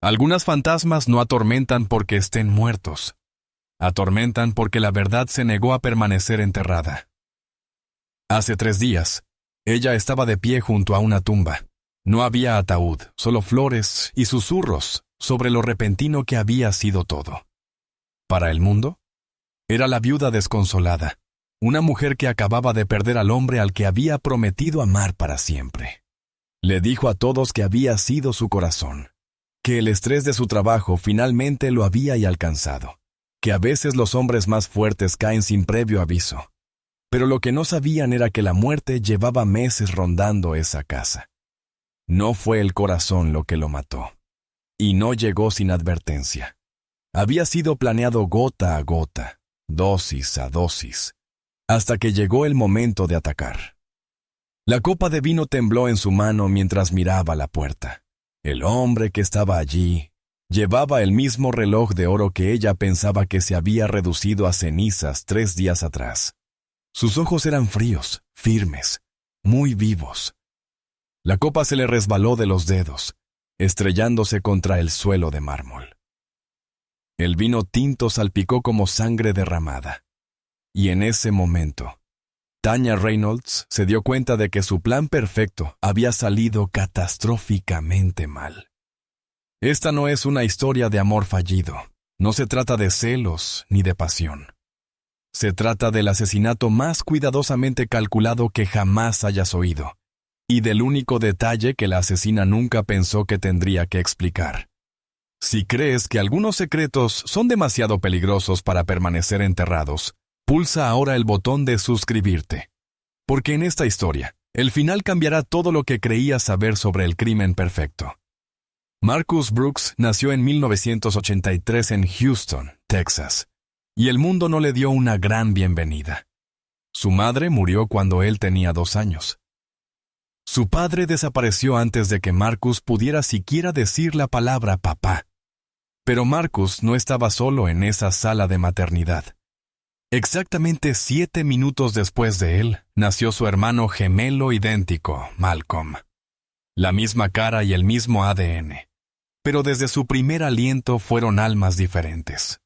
Algunas fantasmas no atormentan porque estén muertos. Atormentan porque la verdad se negó a permanecer enterrada. Hace 3 días, ella estaba de pie junto a una tumba. No había ataúd, solo flores y susurros sobre lo repentino que había sido todo. Para el mundo, era la viuda desconsolada, una mujer que acababa de perder al hombre al que había prometido amar para siempre. Le dijo a todos que había sido su corazón, que el estrés de su trabajo finalmente lo había alcanzado, que a veces los hombres más fuertes caen sin previo aviso. Pero lo que no sabían era que la muerte llevaba meses rondando esa casa. No fue el corazón lo que lo mató, y no llegó sin advertencia. Había sido planeado gota a gota, dosis a dosis, hasta que llegó el momento de atacar. La copa de vino tembló en su mano mientras miraba la puerta. El hombre que estaba allí llevaba el mismo reloj de oro que ella pensaba que se había reducido a cenizas 3 días atrás. Sus ojos eran fríos, firmes, muy vivos. La copa se le resbaló de los dedos, estrellándose contra el suelo de mármol. El vino tinto salpicó como sangre derramada. Y en ese momento, Tanya Reynolds se dio cuenta de que su plan perfecto había salido catastróficamente mal. Esta no es una historia de amor fallido. No se trata de celos ni de pasión. Se trata del asesinato más cuidadosamente calculado que jamás hayas oído, y del único detalle que la asesina nunca pensó que tendría que explicar. Si crees que algunos secretos son demasiado peligrosos para permanecer enterrados, pulsa ahora el botón de suscribirte. Porque en esta historia, el final cambiará todo lo que creías saber sobre el crimen perfecto. Marcus Brooks nació en 1983 en Houston, Texas, y el mundo no le dio una gran bienvenida. Su madre murió cuando él tenía 2 años. Su padre desapareció antes de que Marcus pudiera siquiera decir la palabra papá. Pero Marcus no estaba solo en esa sala de maternidad. Exactamente 7 minutos después de él, nació su hermano gemelo idéntico, Malcolm. La misma cara y el mismo ADN. Pero desde su primer aliento fueron almas diferentes.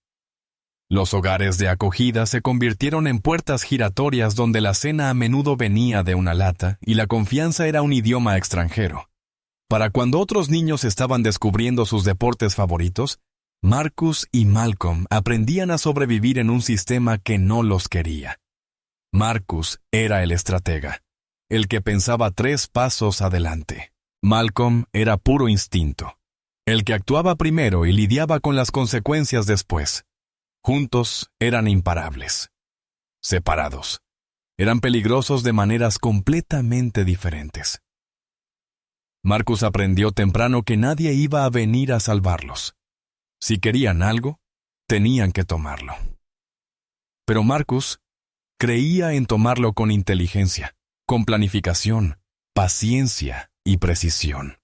Los hogares de acogida se convirtieron en puertas giratorias donde la cena a menudo venía de una lata y la confianza era un idioma extranjero. Para cuando otros niños estaban descubriendo sus deportes favoritos, Marcus y Malcolm aprendían a sobrevivir en un sistema que no los quería. Marcus era el estratega, el que pensaba 3 pasos adelante. Malcolm era puro instinto, el que actuaba primero y lidiaba con las consecuencias después. Juntos eran imparables. Separados, eran peligrosos de maneras completamente diferentes. Marcus aprendió temprano que nadie iba a venir a salvarlos. Si querían algo, tenían que tomarlo. Pero Marcus creía en tomarlo con inteligencia, con planificación, paciencia y precisión.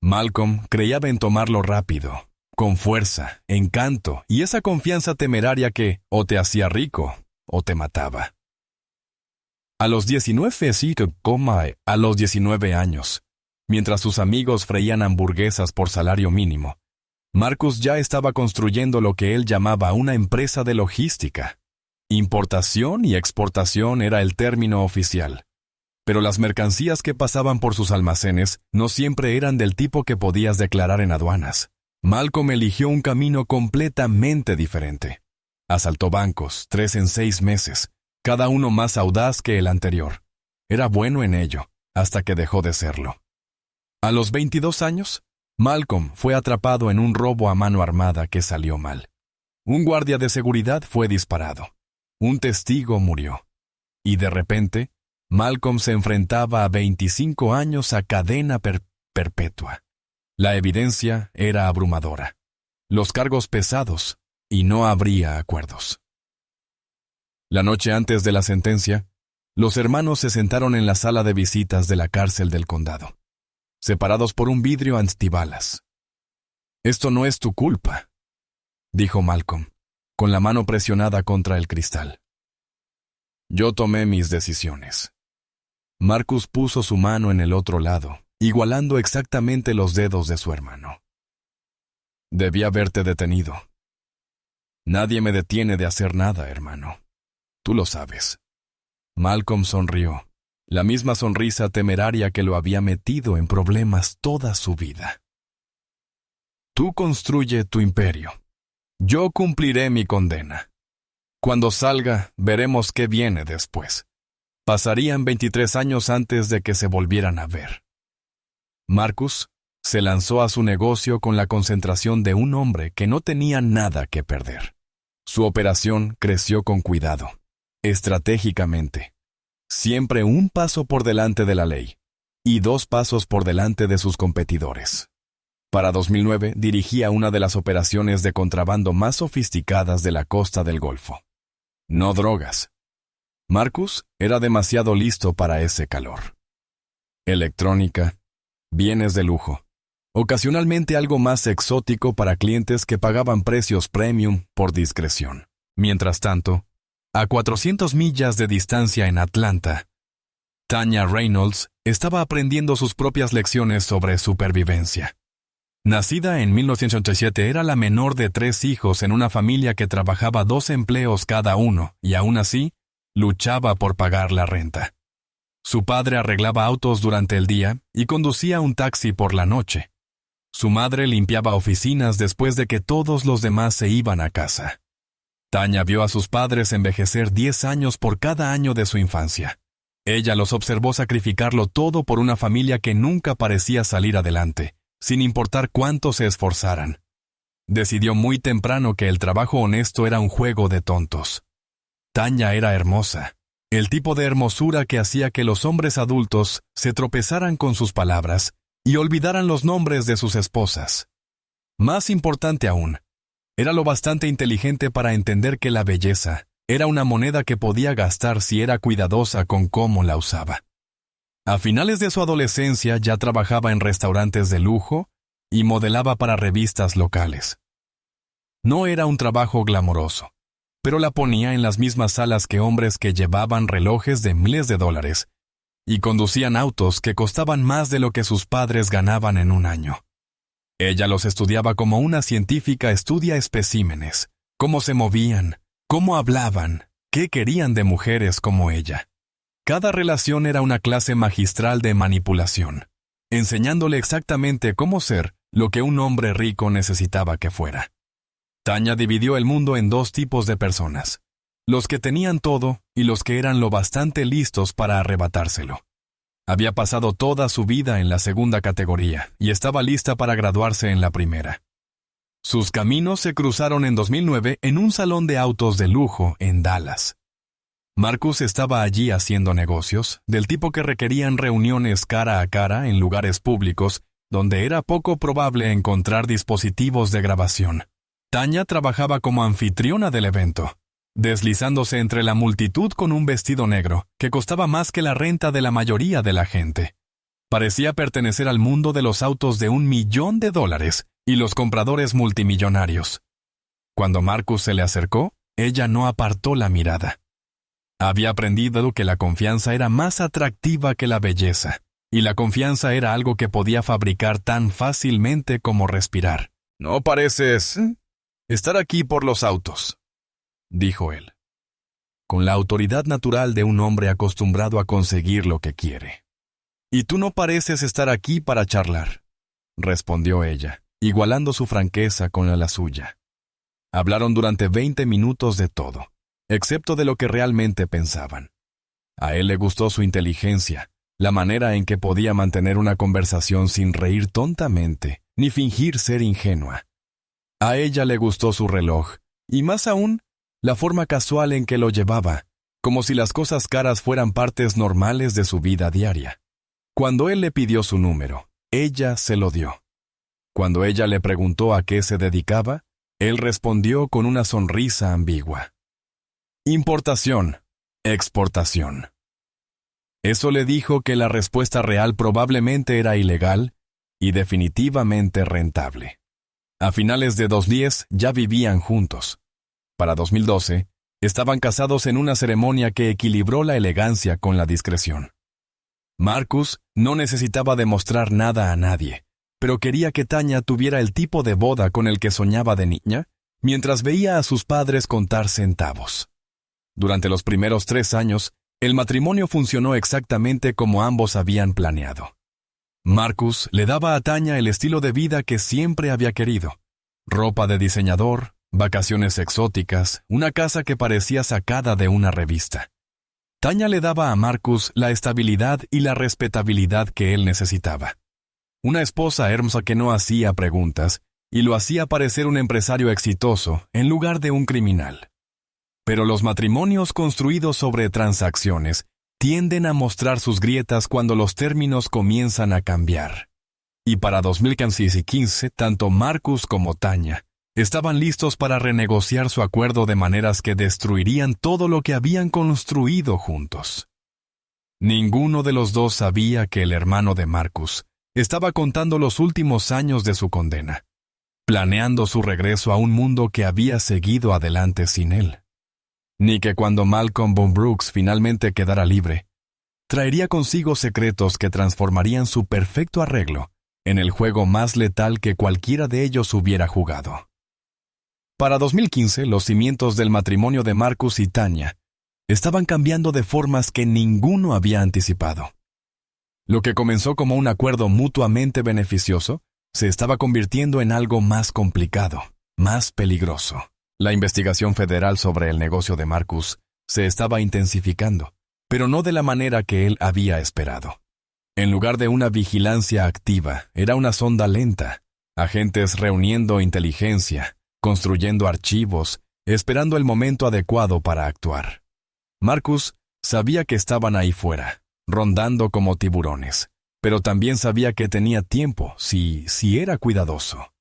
Malcolm creía en tomarlo rápido, con fuerza, encanto y esa confianza temeraria que o te hacía rico o te mataba. A los 19 años, mientras sus amigos freían hamburguesas por salario mínimo, Marcus ya estaba construyendo lo que él llamaba una empresa de logística. Importación y exportación era el término oficial. Pero las mercancías que pasaban por sus almacenes no siempre eran del tipo que podías declarar en aduanas. Malcolm eligió un camino completamente diferente. Asaltó bancos, 3 en 6 meses, cada uno más audaz que el anterior. Era bueno en ello, hasta que dejó de serlo. A los 22 años, Malcolm fue atrapado en un robo a mano armada que salió mal. Un guardia de seguridad fue disparado. Un testigo murió. Y de repente, Malcolm se enfrentaba a 25 años a cadena perpetua. La evidencia era abrumadora. Los cargos pesados, y no habría acuerdos. La noche antes de la sentencia, los hermanos se sentaron en la sala de visitas de la cárcel del condado, separados por un vidrio antibalas. «Esto no es tu culpa», dijo Malcolm, con la mano presionada contra el cristal. «Yo tomé mis decisiones». Marcus puso su mano en el otro lado, igualando exactamente los dedos de su hermano. Debí haberte detenido. Nadie me detiene de hacer nada, hermano. Tú lo sabes. Malcolm sonrió, la misma sonrisa temeraria que lo había metido en problemas toda su vida. Tú construye tu imperio. Yo cumpliré mi condena. Cuando salga, veremos qué viene después. Pasarían 23 años antes de que se volvieran a ver. Marcus se lanzó a su negocio con la concentración de un hombre que no tenía nada que perder. Su operación creció con cuidado, estratégicamente, siempre un paso por delante de la ley y 2 pasos por delante de sus competidores. Para 2009 dirigía una de las operaciones de contrabando más sofisticadas de la costa del Golfo. No drogas. Marcus era demasiado listo para ese calor. Electrónica, bienes de lujo, ocasionalmente algo más exótico para clientes que pagaban precios premium por discreción. Mientras tanto, a 400 millas de distancia en Atlanta, Tanya Reynolds estaba aprendiendo sus propias lecciones sobre supervivencia. Nacida en 1987, era la menor de 3 hijos en una familia que trabajaba 2 empleos cada uno y aún así luchaba por pagar la renta. Su padre arreglaba autos durante el día y conducía un taxi por la noche. Su madre limpiaba oficinas después de que todos los demás se iban a casa. Tanya vio a sus padres envejecer 10 años por cada año de su infancia. Ella los observó sacrificarlo todo por una familia que nunca parecía salir adelante, sin importar cuánto se esforzaran. Decidió muy temprano que el trabajo honesto era un juego de tontos. Tanya era hermosa, el tipo de hermosura que hacía que los hombres adultos se tropezaran con sus palabras y olvidaran los nombres de sus esposas. Más importante aún, era lo bastante inteligente para entender que la belleza era una moneda que podía gastar si era cuidadosa con cómo la usaba. A finales de su adolescencia ya trabajaba en restaurantes de lujo y modelaba para revistas locales. No era un trabajo glamoroso, pero la ponía en las mismas salas que hombres que llevaban relojes de miles de dólares y conducían autos que costaban más de lo que sus padres ganaban en un año. Ella los estudiaba como una científica estudia especímenes, cómo se movían, cómo hablaban, qué querían de mujeres como ella. Cada relación era una clase magistral de manipulación, enseñándole exactamente cómo ser lo que un hombre rico necesitaba que fuera. Tanya dividió el mundo en 2 tipos de personas, los que tenían todo y los que eran lo bastante listos para arrebatárselo. Había pasado toda su vida en la segunda categoría y estaba lista para graduarse en la primera. Sus caminos se cruzaron en 2009 en un salón de autos de lujo en Dallas. Marcus estaba allí haciendo negocios, del tipo que requerían reuniones cara a cara en lugares públicos, donde era poco probable encontrar dispositivos de grabación. Tanya trabajaba como anfitriona del evento, deslizándose entre la multitud con un vestido negro, que costaba más que la renta de la mayoría de la gente. Parecía pertenecer al mundo de los autos de $1 millón y los compradores multimillonarios. Cuando Marcus se le acercó, ella no apartó la mirada. Había aprendido que la confianza era más atractiva que la belleza, y la confianza era algo que podía fabricar tan fácilmente como respirar. «No pareces estar aquí por los autos», dijo él, con la autoridad natural de un hombre acostumbrado a conseguir lo que quiere. «Y tú no pareces estar aquí para charlar», respondió ella, igualando su franqueza con la suya. Hablaron durante 20 minutos de todo, excepto de lo que realmente pensaban. A él le gustó su inteligencia, la manera en que podía mantener una conversación sin reír tontamente, ni fingir ser ingenua. A ella le gustó su reloj, y más aún, la forma casual en que lo llevaba, como si las cosas caras fueran partes normales de su vida diaria. Cuando él le pidió su número, ella se lo dio. Cuando ella le preguntó a qué se dedicaba, él respondió con una sonrisa ambigua. Importación, exportación. Eso le dijo que la respuesta real probablemente era ilegal y definitivamente rentable. A finales de 2010 ya vivían juntos. Para 2012, estaban casados en una ceremonia que equilibró la elegancia con la discreción. Marcus no necesitaba demostrar nada a nadie, pero quería que Tanya tuviera el tipo de boda con el que soñaba de niña, mientras veía a sus padres contar centavos. Durante los primeros 3 años, el matrimonio funcionó exactamente como ambos habían planeado. Marcus le daba a Tanya el estilo de vida que siempre había querido: ropa de diseñador, vacaciones exóticas, una casa que parecía sacada de una revista. Tanya le daba a Marcus la estabilidad y la respetabilidad que él necesitaba. Una esposa hermosa que no hacía preguntas y lo hacía parecer un empresario exitoso en lugar de un criminal. Pero los matrimonios construidos sobre transacciones tienden a mostrar sus grietas cuando los términos comienzan a cambiar. Y para 2015, tanto Marcus como Tanya estaban listos para renegociar su acuerdo de maneras que destruirían todo lo que habían construido juntos. Ninguno de los dos sabía que el hermano de Marcus estaba contando los últimos años de su condena, planeando su regreso a un mundo que había seguido adelante sin él. Ni que cuando Malcolm Von Brooks finalmente quedara libre, traería consigo secretos que transformarían su perfecto arreglo en el juego más letal que cualquiera de ellos hubiera jugado. Para 2015, los cimientos del matrimonio de Marcus y Tanya estaban cambiando de formas que ninguno había anticipado. Lo que comenzó como un acuerdo mutuamente beneficioso se estaba convirtiendo en algo más complicado, más peligroso. La investigación federal sobre el negocio de Marcus se estaba intensificando, pero no de la manera que él había esperado. En lugar de una vigilancia activa, era una sonda lenta, agentes reuniendo inteligencia, construyendo archivos, esperando el momento adecuado para actuar. Marcus sabía que estaban ahí fuera, rondando como tiburones, pero también sabía que tenía tiempo si era cuidadoso.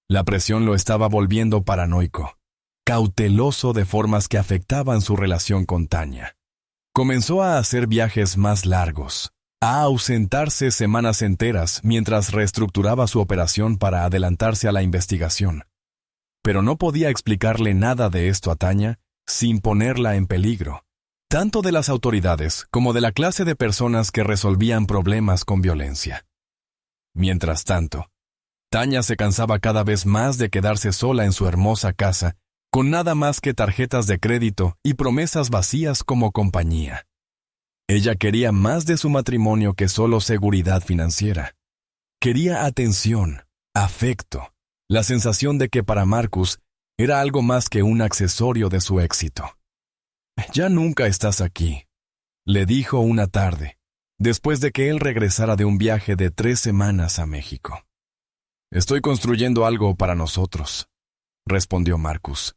La presión lo estaba volviendo paranoico, cauteloso de formas que afectaban su relación con Tanya. Comenzó a hacer viajes más largos, a ausentarse semanas enteras mientras reestructuraba su operación para adelantarse a la investigación. Pero no podía explicarle nada de esto a Tanya sin ponerla en peligro, tanto de las autoridades como de la clase de personas que resolvían problemas con violencia. Mientras tanto, Tanya se cansaba cada vez más de quedarse sola en su hermosa casa, con nada más que tarjetas de crédito y promesas vacías como compañía. Ella quería más de su matrimonio que solo seguridad financiera. Quería atención, afecto, la sensación de que para Marcus era algo más que un accesorio de su éxito. «Ya nunca estás aquí», le dijo una tarde, después de que él regresara de un viaje de 3 semanas a México. «Estoy construyendo algo para nosotros», respondió Marcus,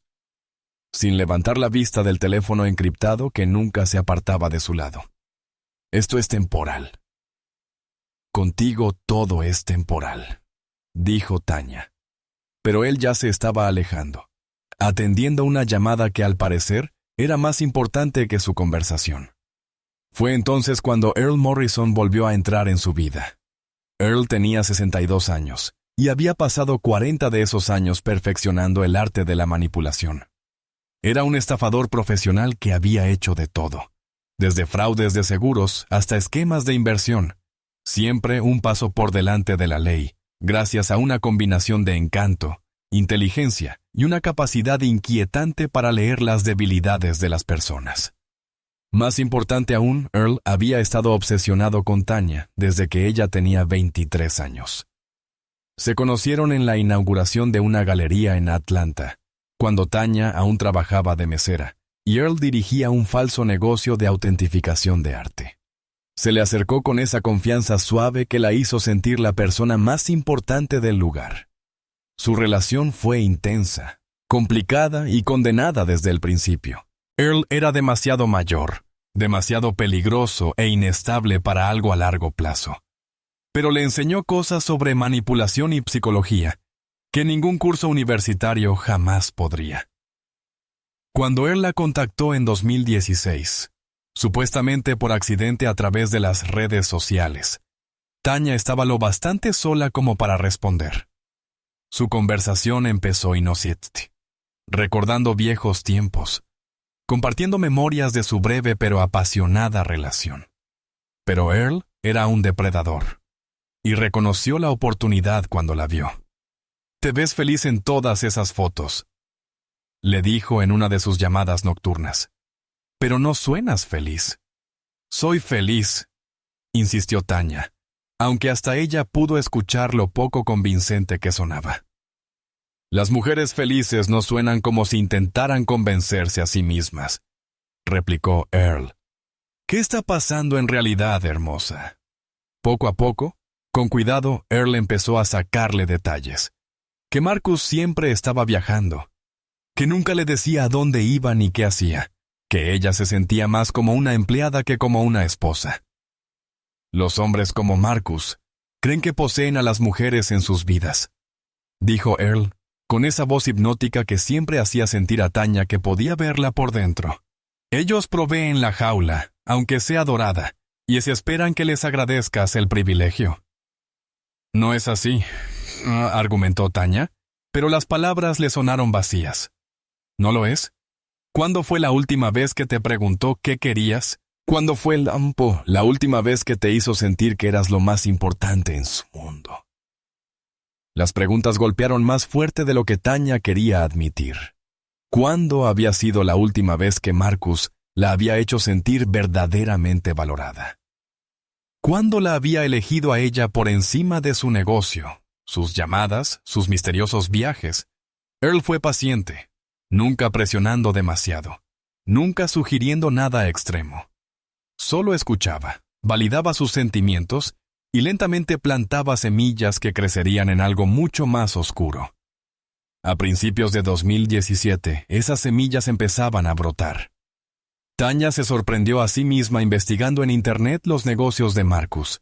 sin levantar la vista del teléfono encriptado que nunca se apartaba de su lado. «Esto es temporal». «Contigo todo es temporal», dijo Tanya. Pero él ya se estaba alejando, atendiendo una llamada que al parecer era más importante que su conversación. Fue entonces cuando Earl Morrison volvió a entrar en su vida. Earl tenía 62 años y había pasado 40 de esos años perfeccionando el arte de la manipulación. Era un estafador profesional que había hecho de todo, desde fraudes de seguros hasta esquemas de inversión, siempre un paso por delante de la ley, gracias a una combinación de encanto, inteligencia y una capacidad inquietante para leer las debilidades de las personas. Más importante aún, Earl había estado obsesionado con Tanya desde que ella tenía 23 años. Se conocieron en la inauguración de una galería en Atlanta, cuando Tanya aún trabajaba de mesera, y Earl dirigía un falso negocio de autentificación de arte. Se le acercó con esa confianza suave que la hizo sentir la persona más importante del lugar. Su relación fue intensa, complicada y condenada desde el principio. Earl era demasiado mayor, demasiado peligroso e inestable para algo a largo plazo. Pero le enseñó cosas sobre manipulación y psicología que ningún curso universitario jamás podría. Cuando Earl la contactó en 2016, supuestamente por accidente a través de las redes sociales, Tanya estaba lo bastante sola como para responder. Su conversación empezó inocente, recordando viejos tiempos, compartiendo memorias de su breve pero apasionada relación. Pero Earl era un depredador. y reconoció la oportunidad cuando la vio. «Te ves feliz en todas esas fotos», le dijo en una de sus llamadas nocturnas. «Pero no suenas feliz». «Soy feliz», insistió Tanya, aunque hasta ella pudo escuchar lo poco convincente que sonaba. «Las mujeres felices no suenan como si intentaran convencerse a sí mismas», replicó Earl. «¿Qué está pasando en realidad, hermosa?» Poco a poco, con cuidado, Earl empezó a sacarle detalles. Que Marcus siempre estaba viajando, que nunca le decía a dónde iba ni qué hacía, que ella se sentía más como una empleada que como una esposa. «Los hombres como Marcus creen que poseen a las mujeres en sus vidas», dijo Earl, con esa voz hipnótica que siempre hacía sentir a Tanya que podía verla por dentro. «Ellos proveen la jaula, aunque sea dorada, y se esperan que les agradezcas el privilegio». «No es así», argumentó Tanya, pero las palabras le sonaron vacías. «¿No lo es? ¿Cuándo fue la última vez que te preguntó qué querías? ¿Cuándo fue la última vez que te hizo sentir que eras lo más importante en su mundo?» Las preguntas golpearon más fuerte de lo que Tanya quería admitir. ¿Cuándo había sido la última vez que Marcus la había hecho sentir verdaderamente valorada? ¿Cuándo la había elegido a ella por encima de su negocio, sus llamadas, sus misteriosos viajes? Earl fue paciente, nunca presionando demasiado, nunca sugiriendo nada extremo. Solo escuchaba, validaba sus sentimientos y lentamente plantaba semillas que crecerían en algo mucho más oscuro. A principios de 2017, esas semillas empezaban a brotar. Tanya se sorprendió a sí misma investigando en Internet los negocios de Marcus,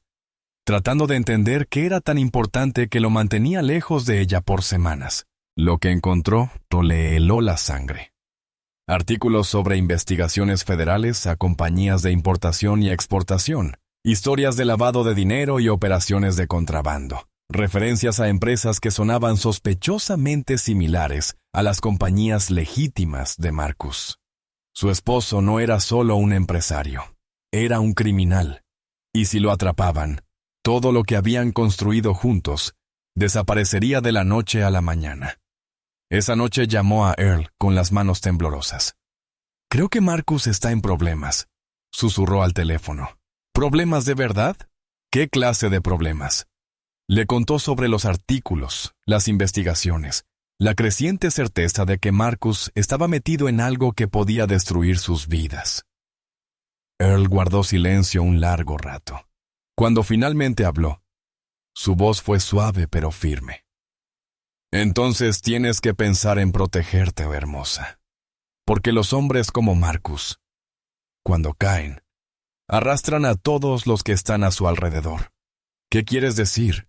tratando de entender qué era tan importante que lo mantenía lejos de ella por semanas. Lo que encontró le heló la sangre. Artículos sobre investigaciones federales a compañías de importación y exportación, historias de lavado de dinero y operaciones de contrabando, referencias a empresas que sonaban sospechosamente similares a las compañías legítimas de Marcus. Su esposo no era solo un empresario, era un criminal, y si lo atrapaban, todo lo que habían construido juntos desaparecería de la noche a la mañana. Esa noche llamó a Earl con las manos temblorosas. «Creo que Marcus está en problemas», susurró al teléfono. «¿Problemas de verdad? ¿Qué clase de problemas?» Le contó sobre los artículos, las investigaciones, la creciente certeza de que Marcus estaba metido en algo que podía destruir sus vidas. Earl guardó silencio un largo rato. Cuando finalmente habló, su voz fue suave pero firme. «Entonces tienes que pensar en protegerte, hermosa. Porque los hombres como Marcus, cuando caen, arrastran a todos los que están a su alrededor. ¿Qué quieres decir?»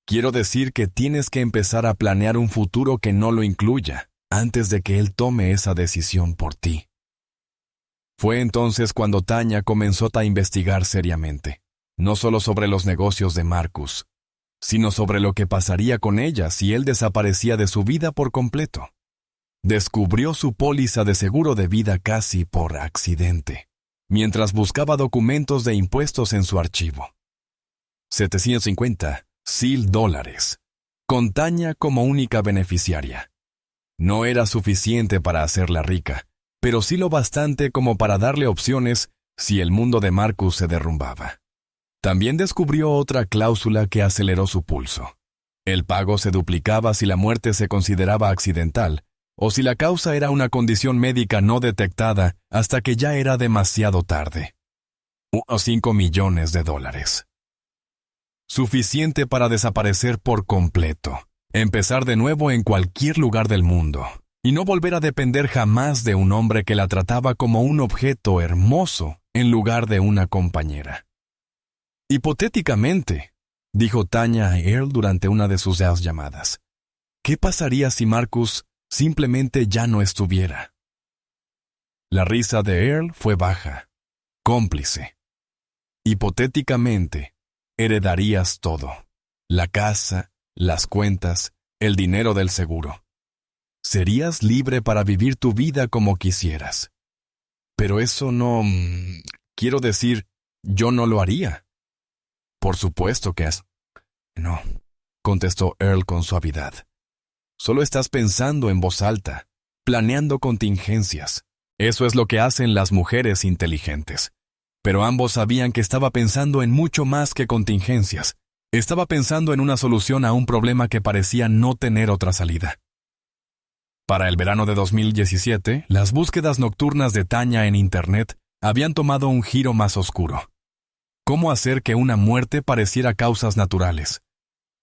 «Quiero decir que tienes que empezar a planear un futuro que no lo incluya, antes de que él tome esa decisión por ti». Fue entonces cuando Tanya comenzó a investigar seriamente, no solo sobre los negocios de Marcus, sino sobre lo que pasaría con ella si él desaparecía de su vida por completo. Descubrió su póliza de seguro de vida casi por accidente, mientras buscaba documentos de impuestos en su archivo. $750,000, con Tanya como única beneficiaria. No era suficiente para hacerla rica, pero sí lo bastante como para darle opciones si el mundo de Marcus se derrumbaba. También descubrió otra cláusula que aceleró su pulso. El pago se duplicaba si la muerte se consideraba accidental, o si la causa era una condición médica no detectada hasta que ya era demasiado tarde. Unos $5 millones. Suficiente para desaparecer por completo, empezar de nuevo en cualquier lugar del mundo, y no volver a depender jamás de un hombre que la trataba como un objeto hermoso en lugar de una compañera. «Hipotéticamente», dijo Tanya a Earl durante una de sus llamadas, «¿qué pasaría si Marcus simplemente ya no estuviera?» La risa de Earl fue baja, cómplice. «Hipotéticamente, heredarías todo: la casa, las cuentas, el dinero del seguro. Serías libre para vivir tu vida como quisieras. Pero eso no... quiero decir, yo no lo haría». «Por supuesto que es. No, contestó Earl con suavidad. Solo estás pensando en voz alta, planeando contingencias. Eso es lo que hacen las mujeres inteligentes. Pero ambos sabían que estaba pensando en mucho más que contingencias. Estaba pensando en una solución a un problema que parecía no tener otra salida. Para el verano de 2017, las búsquedas nocturnas de Tanya en Internet habían tomado un giro más oscuro. ¿Cómo hacer que una muerte pareciera causas naturales?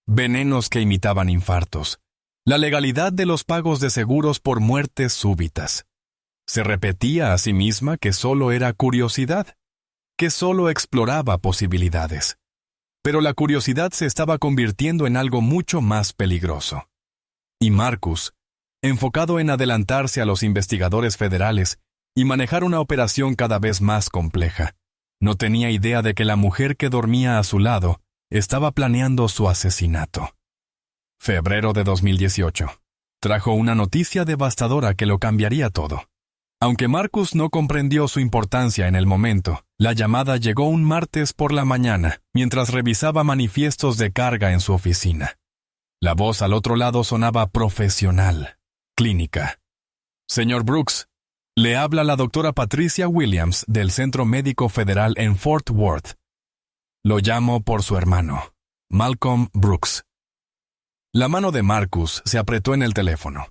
Venenos que imitaban infartos. La legalidad de los pagos de seguros por muertes súbitas. Se repetía a sí misma que solo era curiosidad, que solo exploraba posibilidades. Pero la curiosidad se estaba convirtiendo en algo mucho más peligroso. Y Marcus, enfocado en adelantarse a los investigadores federales y manejar una operación cada vez más compleja, no tenía idea de que la mujer que dormía a su lado estaba planeando su asesinato. Febrero de 2018. Trajo una noticia devastadora que lo cambiaría todo. Aunque Marcus no comprendió su importancia en el momento, la llamada llegó un martes por la mañana, mientras revisaba manifiestos de carga en su oficina. La voz al otro lado sonaba profesional, clínica. Señor Brooks, le habla la doctora Patricia Williams del Centro Médico Federal en Fort Worth. Lo llamo por su hermano, Malcolm Brooks. La mano de Marcus se apretó en el teléfono.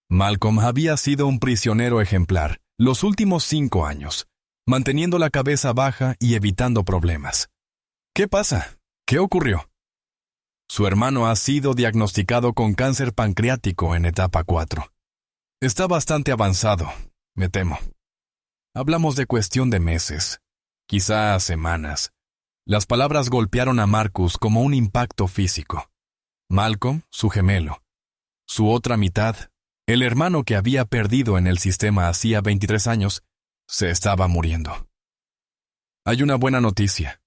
Malcolm había sido un prisionero ejemplar los últimos 5 años, manteniendo la cabeza baja y evitando problemas. ¿Qué pasa? ¿Qué ocurrió? Su hermano ha sido diagnosticado con cáncer pancreático en etapa 4. Está bastante avanzado, me temo. Hablamos de cuestión de meses, quizá semanas. Las palabras golpearon a Marcus como un impacto físico. Malcolm, su gemelo. Su otra mitad, el hermano que había perdido en el sistema hacía 23 años, se estaba muriendo. Hay una buena noticia,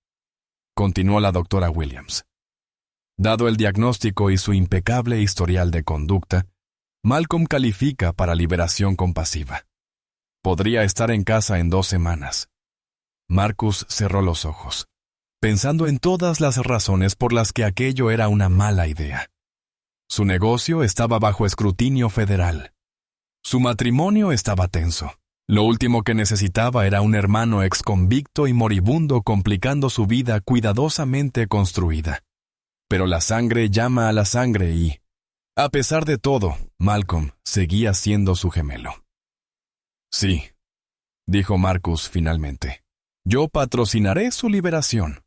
continuó la doctora Williams. Dado el diagnóstico y su impecable historial de conducta, Malcolm califica para liberación compasiva. Podría estar en casa en 2 semanas. Marcus cerró los ojos, pensando en todas las razones por las que aquello era una mala idea. Su negocio estaba bajo escrutinio federal. Su matrimonio estaba tenso. Lo último que necesitaba era un hermano exconvicto y moribundo complicando su vida cuidadosamente construida. Pero la sangre llama a la sangre y, a pesar de todo, Malcolm seguía siendo su gemelo. Sí, dijo Marcus finalmente. Yo patrocinaré su liberación.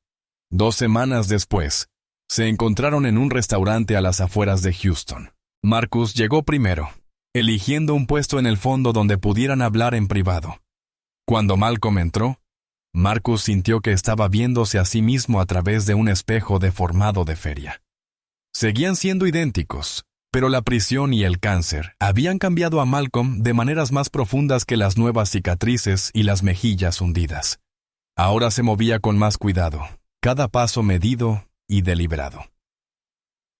2 semanas después, se encontraron en un restaurante a las afueras de Houston. Marcus llegó primero, eligiendo un puesto en el fondo donde pudieran hablar en privado. Cuando Malcolm entró, Marcus sintió que estaba viéndose a sí mismo a través de un espejo deformado de feria. Seguían siendo idénticos, pero la prisión y el cáncer habían cambiado a Malcolm de maneras más profundas que las nuevas cicatrices y las mejillas hundidas. Ahora se movía con más cuidado, cada paso medido y deliberado.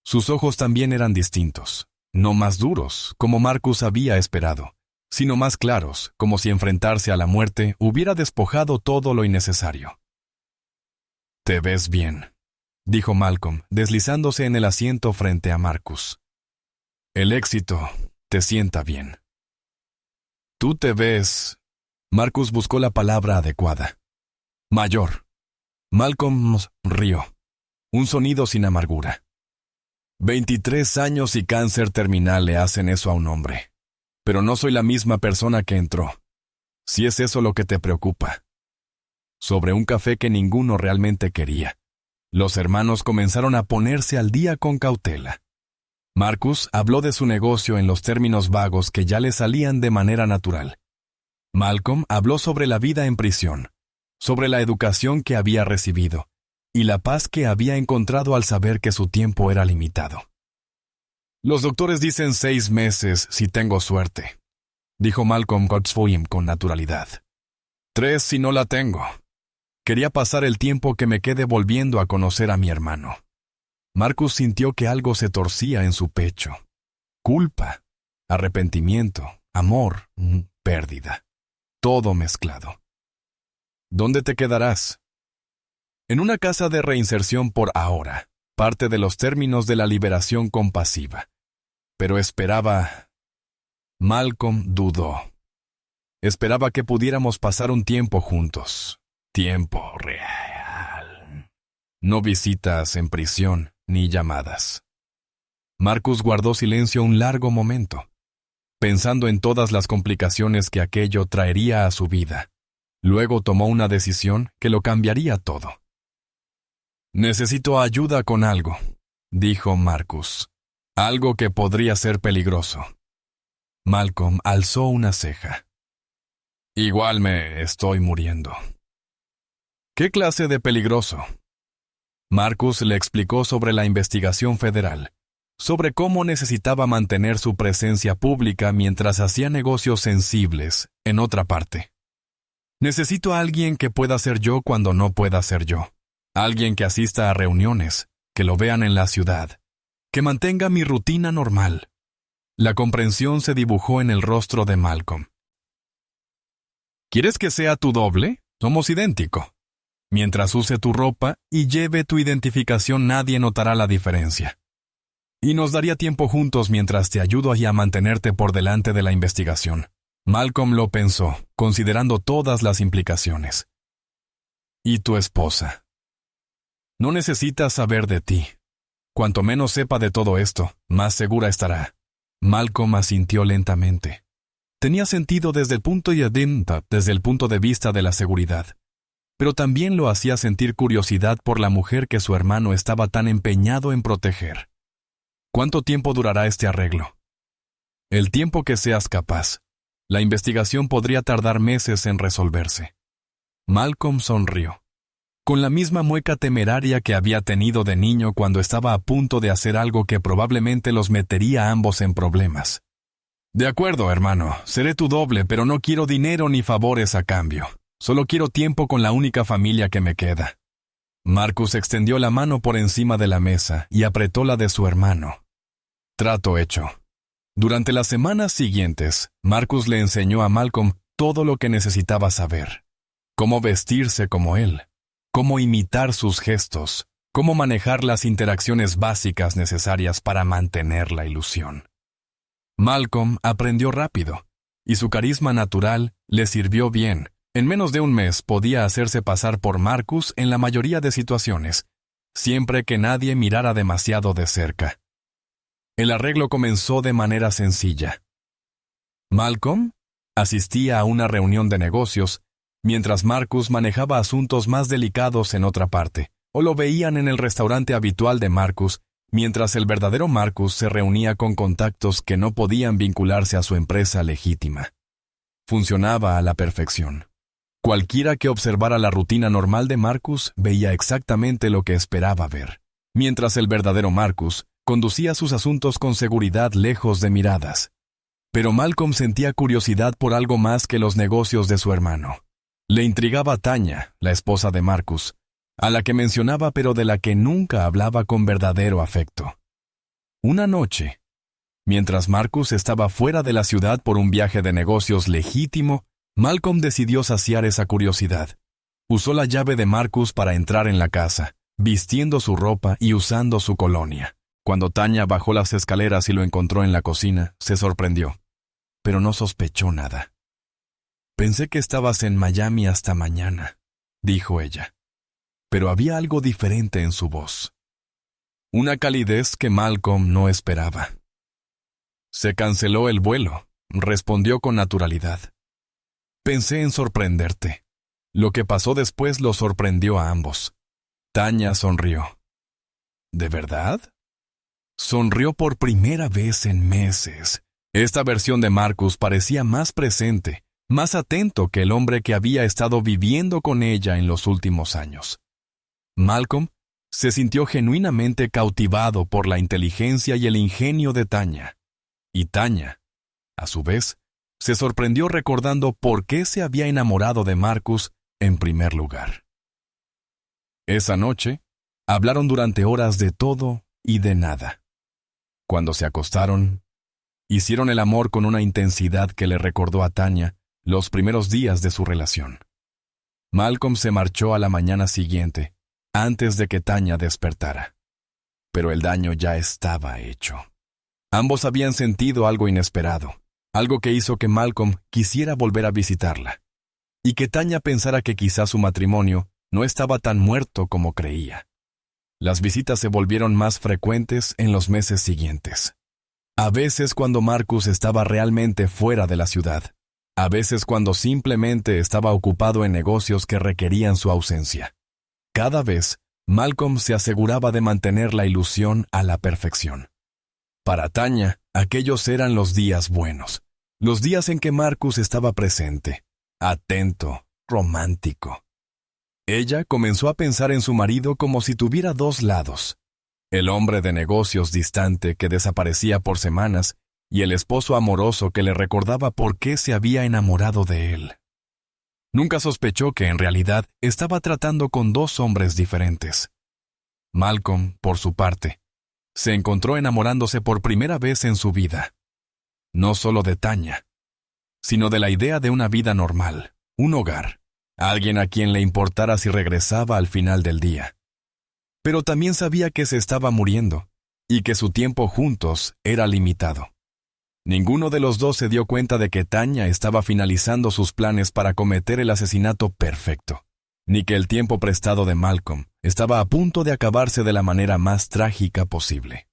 Sus ojos también eran distintos, no más duros, como Marcus había esperado, sino más claros, como si enfrentarse a la muerte hubiera despojado todo lo innecesario. «Te ves bien», dijo Malcolm, deslizándose en el asiento frente a Marcus. «El éxito te sienta bien». «Tú te ves...» Marcus buscó la palabra adecuada. «Mayor». Malcolm rió. Un sonido sin amargura. 23 años y cáncer terminal le hacen eso a un hombre. Pero no soy la misma persona que entró. Si es eso lo que te preocupa. Sobre un café que ninguno realmente quería, los hermanos comenzaron a ponerse al día con cautela. Marcus habló de su negocio en los términos vagos que ya le salían de manera natural. Malcolm habló sobre la vida en prisión, sobre la educación que había recibido y la paz que había encontrado al saber que su tiempo era limitado. «Los doctores dicen 6 meses si tengo suerte», dijo Malcolm Godswim con naturalidad. 3 si no la tengo. Quería pasar el tiempo que me quede volviendo a conocer a mi hermano. Marcus sintió que algo se torcía en su pecho. Culpa, arrepentimiento, amor, pérdida. Todo mezclado. «¿Dónde te quedarás?» «En una casa de reinserción por ahora», parte de los términos de la liberación compasiva. Pero esperaba... Malcolm dudó. Esperaba que pudiéramos pasar un tiempo juntos. Tiempo real. No visitas en prisión ni llamadas. Marcus guardó silencio un largo momento, pensando en todas las complicaciones que aquello traería a su vida. Luego tomó una decisión que lo cambiaría todo. «Necesito ayuda con algo», dijo Marcus. «Algo que podría ser peligroso». Malcolm alzó una ceja. «Igual me estoy muriendo». «¿Qué clase de peligroso?» Marcus le explicó sobre la investigación federal, sobre cómo necesitaba mantener su presencia pública mientras hacía negocios sensibles en otra parte. «Necesito a alguien que pueda ser yo cuando no pueda ser yo. Alguien que asista a reuniones, que lo vean en la ciudad, que mantenga mi rutina normal». La comprensión se dibujó en el rostro de Malcolm. «¿Quieres que sea tu doble? Somos idéntico. Mientras use tu ropa y lleve tu identificación, nadie notará la diferencia. Y nos daría tiempo juntos mientras te ayudo a mantenerte por delante de la investigación». Malcolm lo pensó, considerando todas las implicaciones. «¿Y tu esposa?» «No necesita saber de ti. Cuanto menos sepa de todo esto, más segura estará». Malcolm asintió lentamente. Tenía sentido desde el punto de vista de la seguridad, pero también lo hacía sentir curiosidad por la mujer que su hermano estaba tan empeñado en proteger. ¿Cuánto tiempo durará este arreglo? El tiempo que seas capaz. La investigación podría tardar meses en resolverse. Malcolm sonrió, con la misma mueca temeraria que había tenido de niño cuando estaba a punto de hacer algo que probablemente los metería a ambos en problemas. «De acuerdo, hermano, seré tu doble, pero no quiero dinero ni favores a cambio. Solo quiero tiempo con la única familia que me queda». Marcus extendió la mano por encima de la mesa y apretó la de su hermano. Trato hecho. Durante las semanas siguientes, Marcus le enseñó a Malcolm todo lo que necesitaba saber. Cómo vestirse como él, cómo imitar sus gestos, cómo manejar las interacciones básicas necesarias para mantener la ilusión. Malcolm aprendió rápido, y su carisma natural le sirvió bien. En menos de un mes podía hacerse pasar por Marcus en la mayoría de situaciones, siempre que nadie mirara demasiado de cerca. El arreglo comenzó de manera sencilla. Malcolm asistía a una reunión de negocios, mientras Marcus manejaba asuntos más delicados en otra parte, o lo veían en el restaurante habitual de Marcus, mientras el verdadero Marcus se reunía con contactos que no podían vincularse a su empresa legítima. Funcionaba a la perfección. Cualquiera que observara la rutina normal de Marcus veía exactamente lo que esperaba ver, mientras el verdadero Marcus conducía sus asuntos con seguridad lejos de miradas. Pero Malcolm sentía curiosidad por algo más que los negocios de su hermano. Le intrigaba Tanya, la esposa de Marcus, a la que mencionaba pero de la que nunca hablaba con verdadero afecto. Una noche, mientras Marcus estaba fuera de la ciudad por un viaje de negocios legítimo, Malcolm decidió saciar esa curiosidad. Usó la llave de Marcus para entrar en la casa, vistiendo su ropa y usando su colonia. Cuando Tanya bajó las escaleras y lo encontró en la cocina, se sorprendió, pero no sospechó nada. «Pensé que estabas en Miami hasta mañana», dijo ella. Pero había algo diferente en su voz. Una calidez que Malcolm no esperaba. «Se canceló el vuelo», respondió con naturalidad. «Pensé en sorprenderte». Lo que pasó después lo sorprendió a ambos. Tanya sonrió. «¿De verdad?» Sonrió por primera vez en meses. Esta versión de Marcus parecía más presente, más atento que el hombre que había estado viviendo con ella en los últimos años. Malcolm se sintió genuinamente cautivado por la inteligencia y el ingenio de Tanya. Y Tanya, a su vez, se sorprendió recordando por qué se había enamorado de Marcus en primer lugar. Esa noche, hablaron durante horas de todo y de nada. Cuando se acostaron, hicieron el amor con una intensidad que le recordó a Tanya los primeros días de su relación. Malcolm se marchó a la mañana siguiente, antes de que Tanya despertara. pero el daño ya estaba hecho. Ambos habían sentido algo inesperado, algo que hizo que Malcolm quisiera volver a visitarla, y que Tanya pensara que quizás su matrimonio no estaba tan muerto como creía. Las visitas se volvieron más frecuentes en los meses siguientes. A veces cuando Marcus estaba realmente fuera de la ciudad, a veces cuando simplemente estaba ocupado en negocios que requerían su ausencia. Cada vez, Malcolm se aseguraba de mantener la ilusión a la perfección. Para Tanya, aquellos eran los días buenos, los días en que Marcus estaba presente, atento, romántico. Ella comenzó a pensar en su marido como si tuviera dos lados: el hombre de negocios distante que desaparecía por semanas y el esposo amoroso que le recordaba por qué se había enamorado de él. Nunca sospechó que en realidad estaba tratando con dos hombres diferentes. Malcolm, por su parte, se encontró enamorándose por primera vez en su vida. No solo de Tanya, sino de la idea de una vida normal, un hogar, alguien a quien le importara si regresaba al final del día. Pero también sabía que se estaba muriendo y que su tiempo juntos era limitado. Ninguno de los dos se dio cuenta de que Tanya estaba finalizando sus planes para cometer el asesinato perfecto, ni que el tiempo prestado de Malcolm estaba a punto de acabarse de la manera más trágica posible.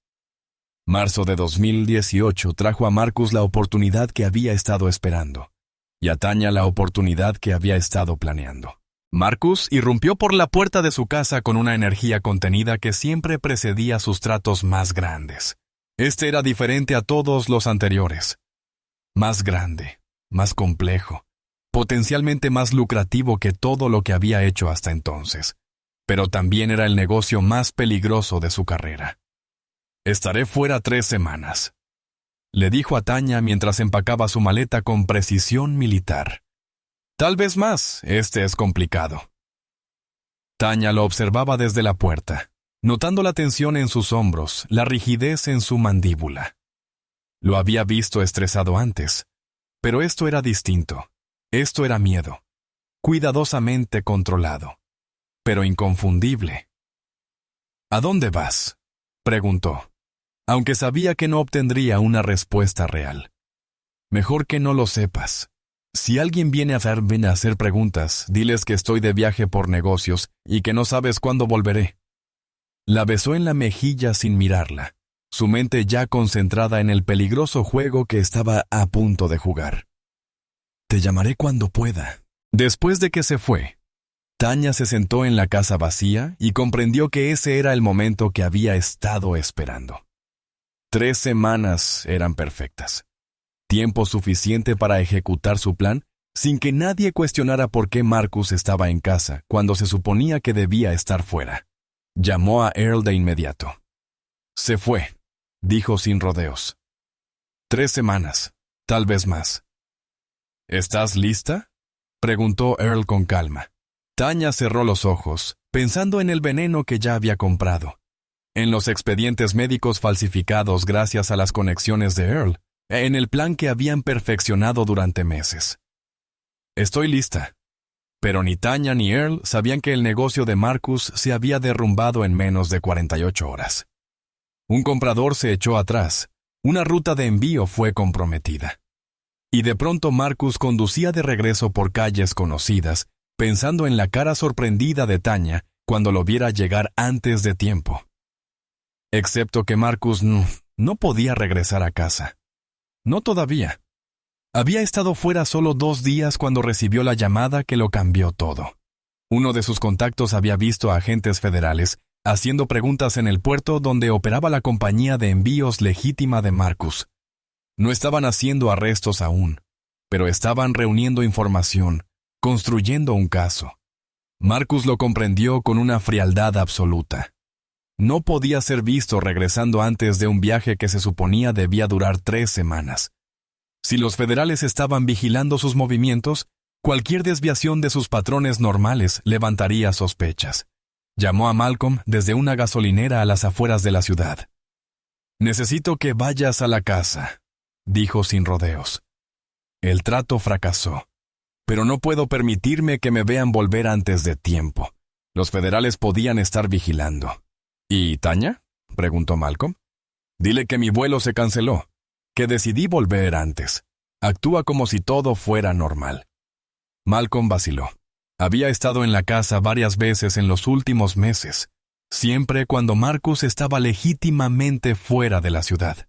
Marzo de 2018 trajo a Marcus la oportunidad que había estado esperando, y a Tanya la oportunidad que había estado planeando. Marcus irrumpió por la puerta de su casa con una energía contenida que siempre precedía sus tratos más grandes. Este era diferente a todos los anteriores. Más grande, más complejo, potencialmente más lucrativo que todo lo que había hecho hasta entonces. Pero también era el negocio más peligroso de su carrera. «Estaré fuera 3 semanas», le dijo a Tanya mientras empacaba su maleta con precisión militar. «Tal vez más, este es complicado». Tanya lo observaba desde la puerta, notando la tensión en sus hombros, la rigidez en su mandíbula. Lo había visto estresado antes, pero esto era distinto. Esto era miedo, cuidadosamente controlado, pero inconfundible. «¿A dónde vas?», preguntó, aunque sabía que no obtendría una respuesta real. «Mejor que no lo sepas. Si alguien viene a hacer preguntas, diles que estoy de viaje por negocios y que no sabes cuándo volveré». La besó en la mejilla sin mirarla, su mente ya concentrada en el peligroso juego que estaba a punto de jugar. «Te llamaré cuando pueda». Después de que se fue, Tanya se sentó en la casa vacía y comprendió que ese era el momento que había estado esperando. 3 semanas eran perfectas. Tiempo suficiente para ejecutar su plan sin que nadie cuestionara por qué Marcus estaba en casa cuando se suponía que debía estar fuera. Llamó a Earl de inmediato. «Se fue», dijo sin rodeos. 3 semanas, tal vez más. «¿Estás lista?», preguntó Earl con calma. Tanya cerró los ojos, pensando en el veneno que ya había comprado, en los expedientes médicos falsificados gracias a las conexiones de Earl, en el plan que habían perfeccionado durante meses. «Estoy lista». Pero ni Tanya ni Earl sabían que el negocio de Marcus se había derrumbado en menos de 48 horas. Un comprador se echó atrás, una ruta de envío fue comprometida. Y de pronto Marcus conducía de regreso por calles conocidas, pensando en la cara sorprendida de Tanya cuando lo viera llegar antes de tiempo. Excepto que Marcus no podía regresar a casa. No todavía. Había estado fuera solo 2 días cuando recibió la llamada que lo cambió todo. Uno de sus contactos había visto a agentes federales haciendo preguntas en el puerto donde operaba la compañía de envíos legítima de Marcus. No estaban haciendo arrestos aún, pero estaban reuniendo información, construyendo un caso. Marcus lo comprendió con una frialdad absoluta. No podía ser visto regresando antes de un viaje que se suponía debía durar 3 semanas. Si los federales estaban vigilando sus movimientos, cualquier desviación de sus patrones normales levantaría sospechas. Llamó a Malcolm desde una gasolinera a las afueras de la ciudad. «Necesito que vayas a la casa», dijo sin rodeos. «El trato fracasó, pero no puedo permitirme que me vean volver antes de tiempo. Los federales podían estar vigilando». «¿Y Tanya?», preguntó Malcolm. Dile que mi vuelo se canceló, que decidí volver antes. Actúa como si todo fuera normal. Malcolm vaciló. Había estado en la casa varias veces en los últimos meses, siempre cuando Marcus estaba legítimamente fuera de la ciudad.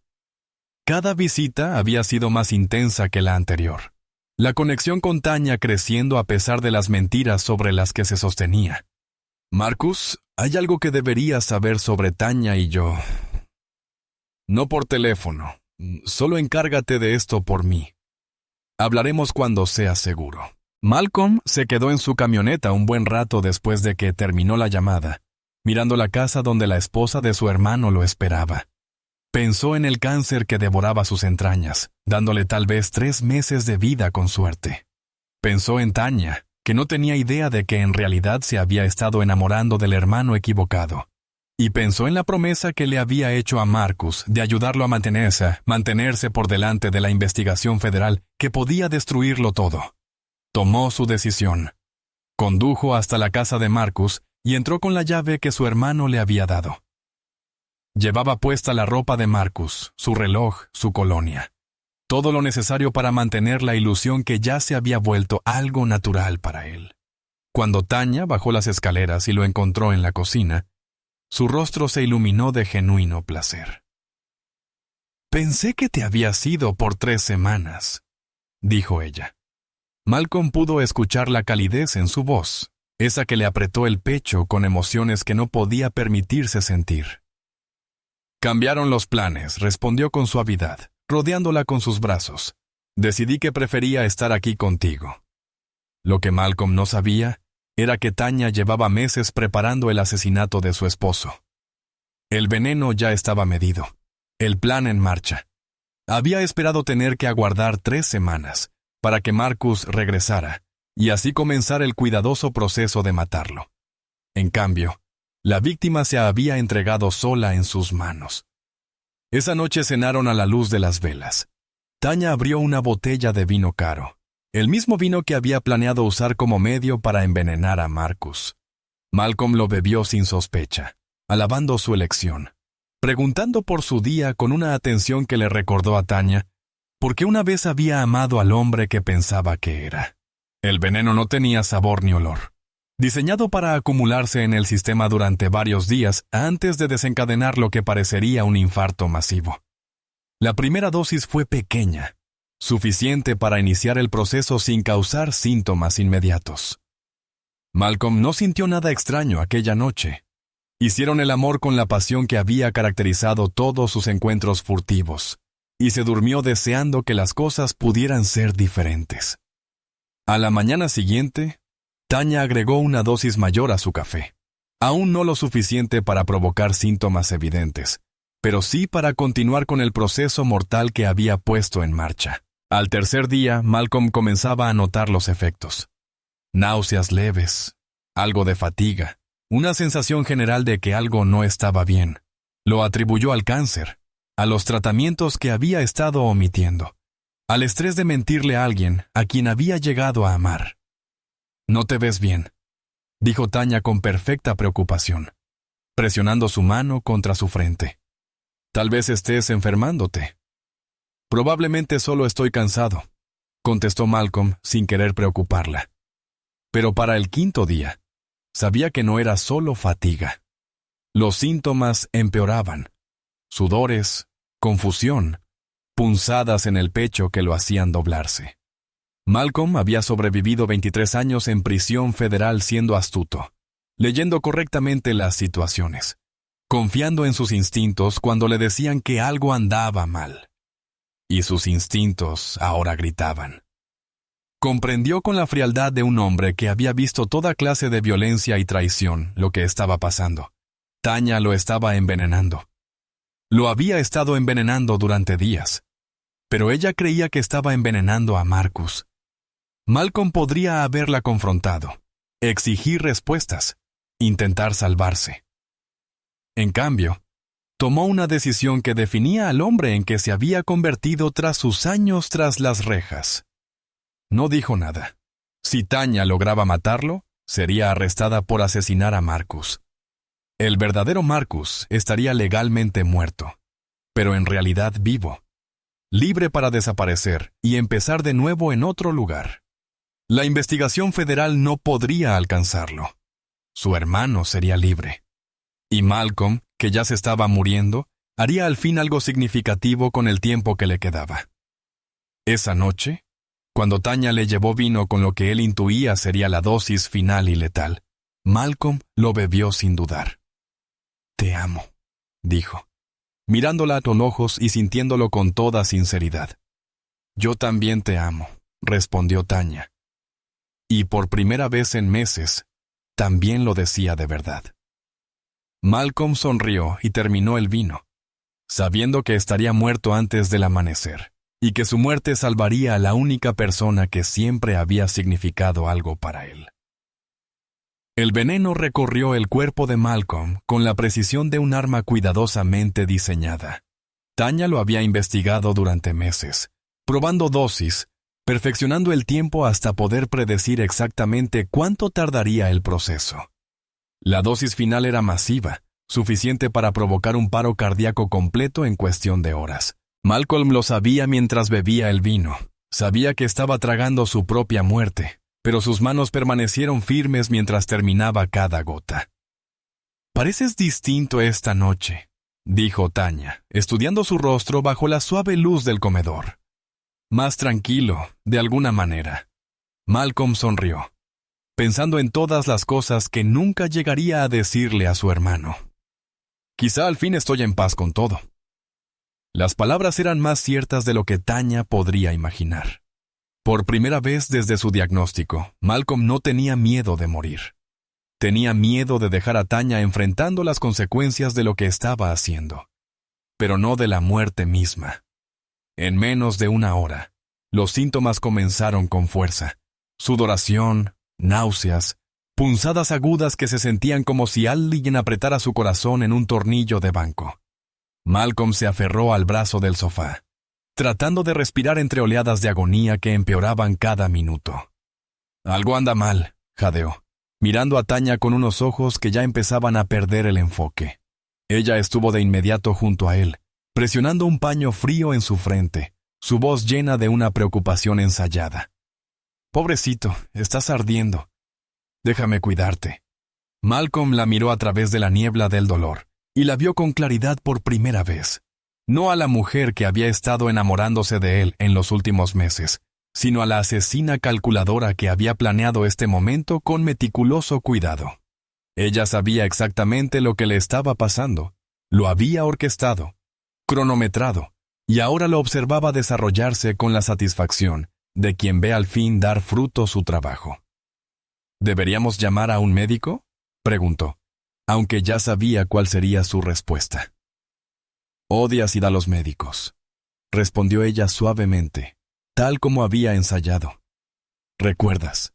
Cada visita había sido más intensa que la anterior. La conexión con Tanya creciendo a pesar de las mentiras sobre las que se sostenía. Marcus, hay algo que deberías saber sobre Tanya y yo. No por teléfono, solo encárgate de esto por mí. Hablaremos cuando sea seguro. Malcolm se quedó en su camioneta un buen rato después de que terminó la llamada, mirando la casa donde la esposa de su hermano lo esperaba. Pensó en el cáncer que devoraba sus entrañas, dándole tal vez 3 meses de vida con suerte. Pensó en Tanya, que no tenía idea de que en realidad se había estado enamorando del hermano equivocado. Y pensó en la promesa que le había hecho a Marcus de ayudarlo a mantenerse por delante de la investigación federal que podía destruirlo todo. Tomó su decisión. Condujo hasta la casa de Marcus y entró con la llave que su hermano le había dado. Llevaba puesta la ropa de Marcus, su reloj, su colonia. Todo lo necesario para mantener la ilusión que ya se había vuelto algo natural para él. Cuando Tanya bajó las escaleras y lo encontró en la cocina, su rostro se iluminó de genuino placer. «Pensé que te habías ido por 3 semanas», dijo ella. Malcolm pudo escuchar la calidez en su voz, esa que le apretó el pecho con emociones que no podía permitirse sentir. «Cambiaron los planes», respondió con suavidad, rodeándola con sus brazos. «Decidí que prefería estar aquí contigo». Lo que Malcolm no sabía era que Tanya llevaba meses preparando el asesinato de su esposo. El veneno ya estaba medido, el plan en marcha. Había esperado tener que aguardar 3 semanas para que Marcus regresara y así comenzar el cuidadoso proceso de matarlo. En cambio, la víctima se había entregado sola en sus manos. Esa noche cenaron a la luz de las velas. Tanya abrió una botella de vino caro, el mismo vino que había planeado usar como medio para envenenar a Marcus. Malcolm lo bebió sin sospecha, alabando su elección, preguntando por su día con una atención que le recordó a Tanya, porque una vez había amado al hombre que pensaba que era. El veneno no tenía sabor ni olor, diseñado para acumularse en el sistema durante varios días antes de desencadenar lo que parecería un infarto masivo. La primera dosis fue pequeña, suficiente para iniciar el proceso sin causar síntomas inmediatos. Malcolm no sintió nada extraño aquella noche. Hicieron el amor con la pasión que había caracterizado todos sus encuentros furtivos, y se durmió deseando que las cosas pudieran ser diferentes. A la mañana siguiente, Tanya agregó una dosis mayor a su café. Aún no lo suficiente para provocar síntomas evidentes, pero sí para continuar con el proceso mortal que había puesto en marcha. Al tercer día, Malcolm comenzaba a notar los efectos. Náuseas leves, algo de fatiga, una sensación general de que algo no estaba bien. Lo atribuyó al cáncer, a los tratamientos que había estado omitiendo, al estrés de mentirle a alguien a quien había llegado a amar. «No te ves bien», dijo Tanya con perfecta preocupación, presionando su mano contra su frente. «Tal vez estés enfermándote». «Probablemente solo estoy cansado», contestó Malcolm sin querer preocuparla. Pero para el 5.º día, sabía que no era solo fatiga. Los síntomas empeoraban. Sudores, confusión, punzadas en el pecho que lo hacían doblarse. Malcolm había sobrevivido 23 años en prisión federal siendo astuto, leyendo correctamente las situaciones, confiando en sus instintos cuando le decían que algo andaba mal. Y sus instintos ahora gritaban. Comprendió con la frialdad de un hombre que había visto toda clase de violencia y traición lo que estaba pasando. Tanya lo estaba envenenando. Lo había estado envenenando durante días, pero ella creía que estaba envenenando a Marcus. Malcolm podría haberla confrontado, exigir respuestas, intentar salvarse. En cambio, tomó una decisión que definía al hombre en que se había convertido tras sus años tras las rejas. No dijo nada. Si Tanya lograba matarlo, sería arrestada por asesinar a Marcus. El verdadero Marcus estaría legalmente muerto, pero en realidad vivo, libre para desaparecer y empezar de nuevo en otro lugar. La investigación federal no podría alcanzarlo. Su hermano sería libre. Y Malcolm, que ya se estaba muriendo, haría al fin algo significativo con el tiempo que le quedaba. Esa noche, cuando Tanya le llevó vino con lo que él intuía sería la dosis final y letal, Malcolm lo bebió sin dudar. «Te amo», dijo, mirándola a los ojos y sintiéndolo con toda sinceridad. «Yo también te amo», respondió Tanya. Y por primera vez en meses, también lo decía de verdad. Malcolm sonrió y terminó el vino, sabiendo que estaría muerto antes del amanecer, y que su muerte salvaría a la única persona que siempre había significado algo para él. El veneno recorrió el cuerpo de Malcolm con la precisión de un arma cuidadosamente diseñada. Tanya lo había investigado durante meses, probando dosis, perfeccionando el tiempo hasta poder predecir exactamente cuánto tardaría el proceso. La dosis final era masiva, suficiente para provocar un paro cardíaco completo en cuestión de horas. Malcolm lo sabía mientras bebía el vino. Sabía que estaba tragando su propia muerte, pero sus manos permanecieron firmes mientras terminaba cada gota. «Pareces distinto esta noche», dijo Tanya, estudiando su rostro bajo la suave luz del comedor. «Más tranquilo, de alguna manera». Malcolm sonrió, pensando en todas las cosas que nunca llegaría a decirle a su hermano. «Quizá al fin estoy en paz con todo». Las palabras eran más ciertas de lo que Tanya podría imaginar. Por primera vez desde su diagnóstico, Malcolm no tenía miedo de morir. Tenía miedo de dejar a Tanya enfrentando las consecuencias de lo que estaba haciendo, pero no de la muerte misma. En menos de una hora, los síntomas comenzaron con fuerza. Sudoración, náuseas, punzadas agudas que se sentían como si alguien apretara su corazón en un tornillo de banco. Malcolm se aferró al brazo del sofá, tratando de respirar entre oleadas de agonía que empeoraban cada minuto. «Algo anda mal», jadeó, mirando a Tanya con unos ojos que ya empezaban a perder el enfoque. Ella estuvo de inmediato junto a él, presionando un paño frío en su frente, su voz llena de una preocupación ensayada. «Pobrecito, estás ardiendo. Déjame cuidarte». Malcolm la miró a través de la niebla del dolor, y la vio con claridad por primera vez. No a la mujer que había estado enamorándose de él en los últimos meses, sino a la asesina calculadora que había planeado este momento con meticuloso cuidado. Ella sabía exactamente lo que le estaba pasando, lo había orquestado, cronometrado, y ahora lo observaba desarrollarse con la satisfacción de quien ve al fin dar fruto su trabajo. «¿Deberíamos llamar a un médico?», preguntó, aunque ya sabía cuál sería su respuesta. «Odias ir a los médicos», respondió ella suavemente, tal como había ensayado. «¿Recuerdas?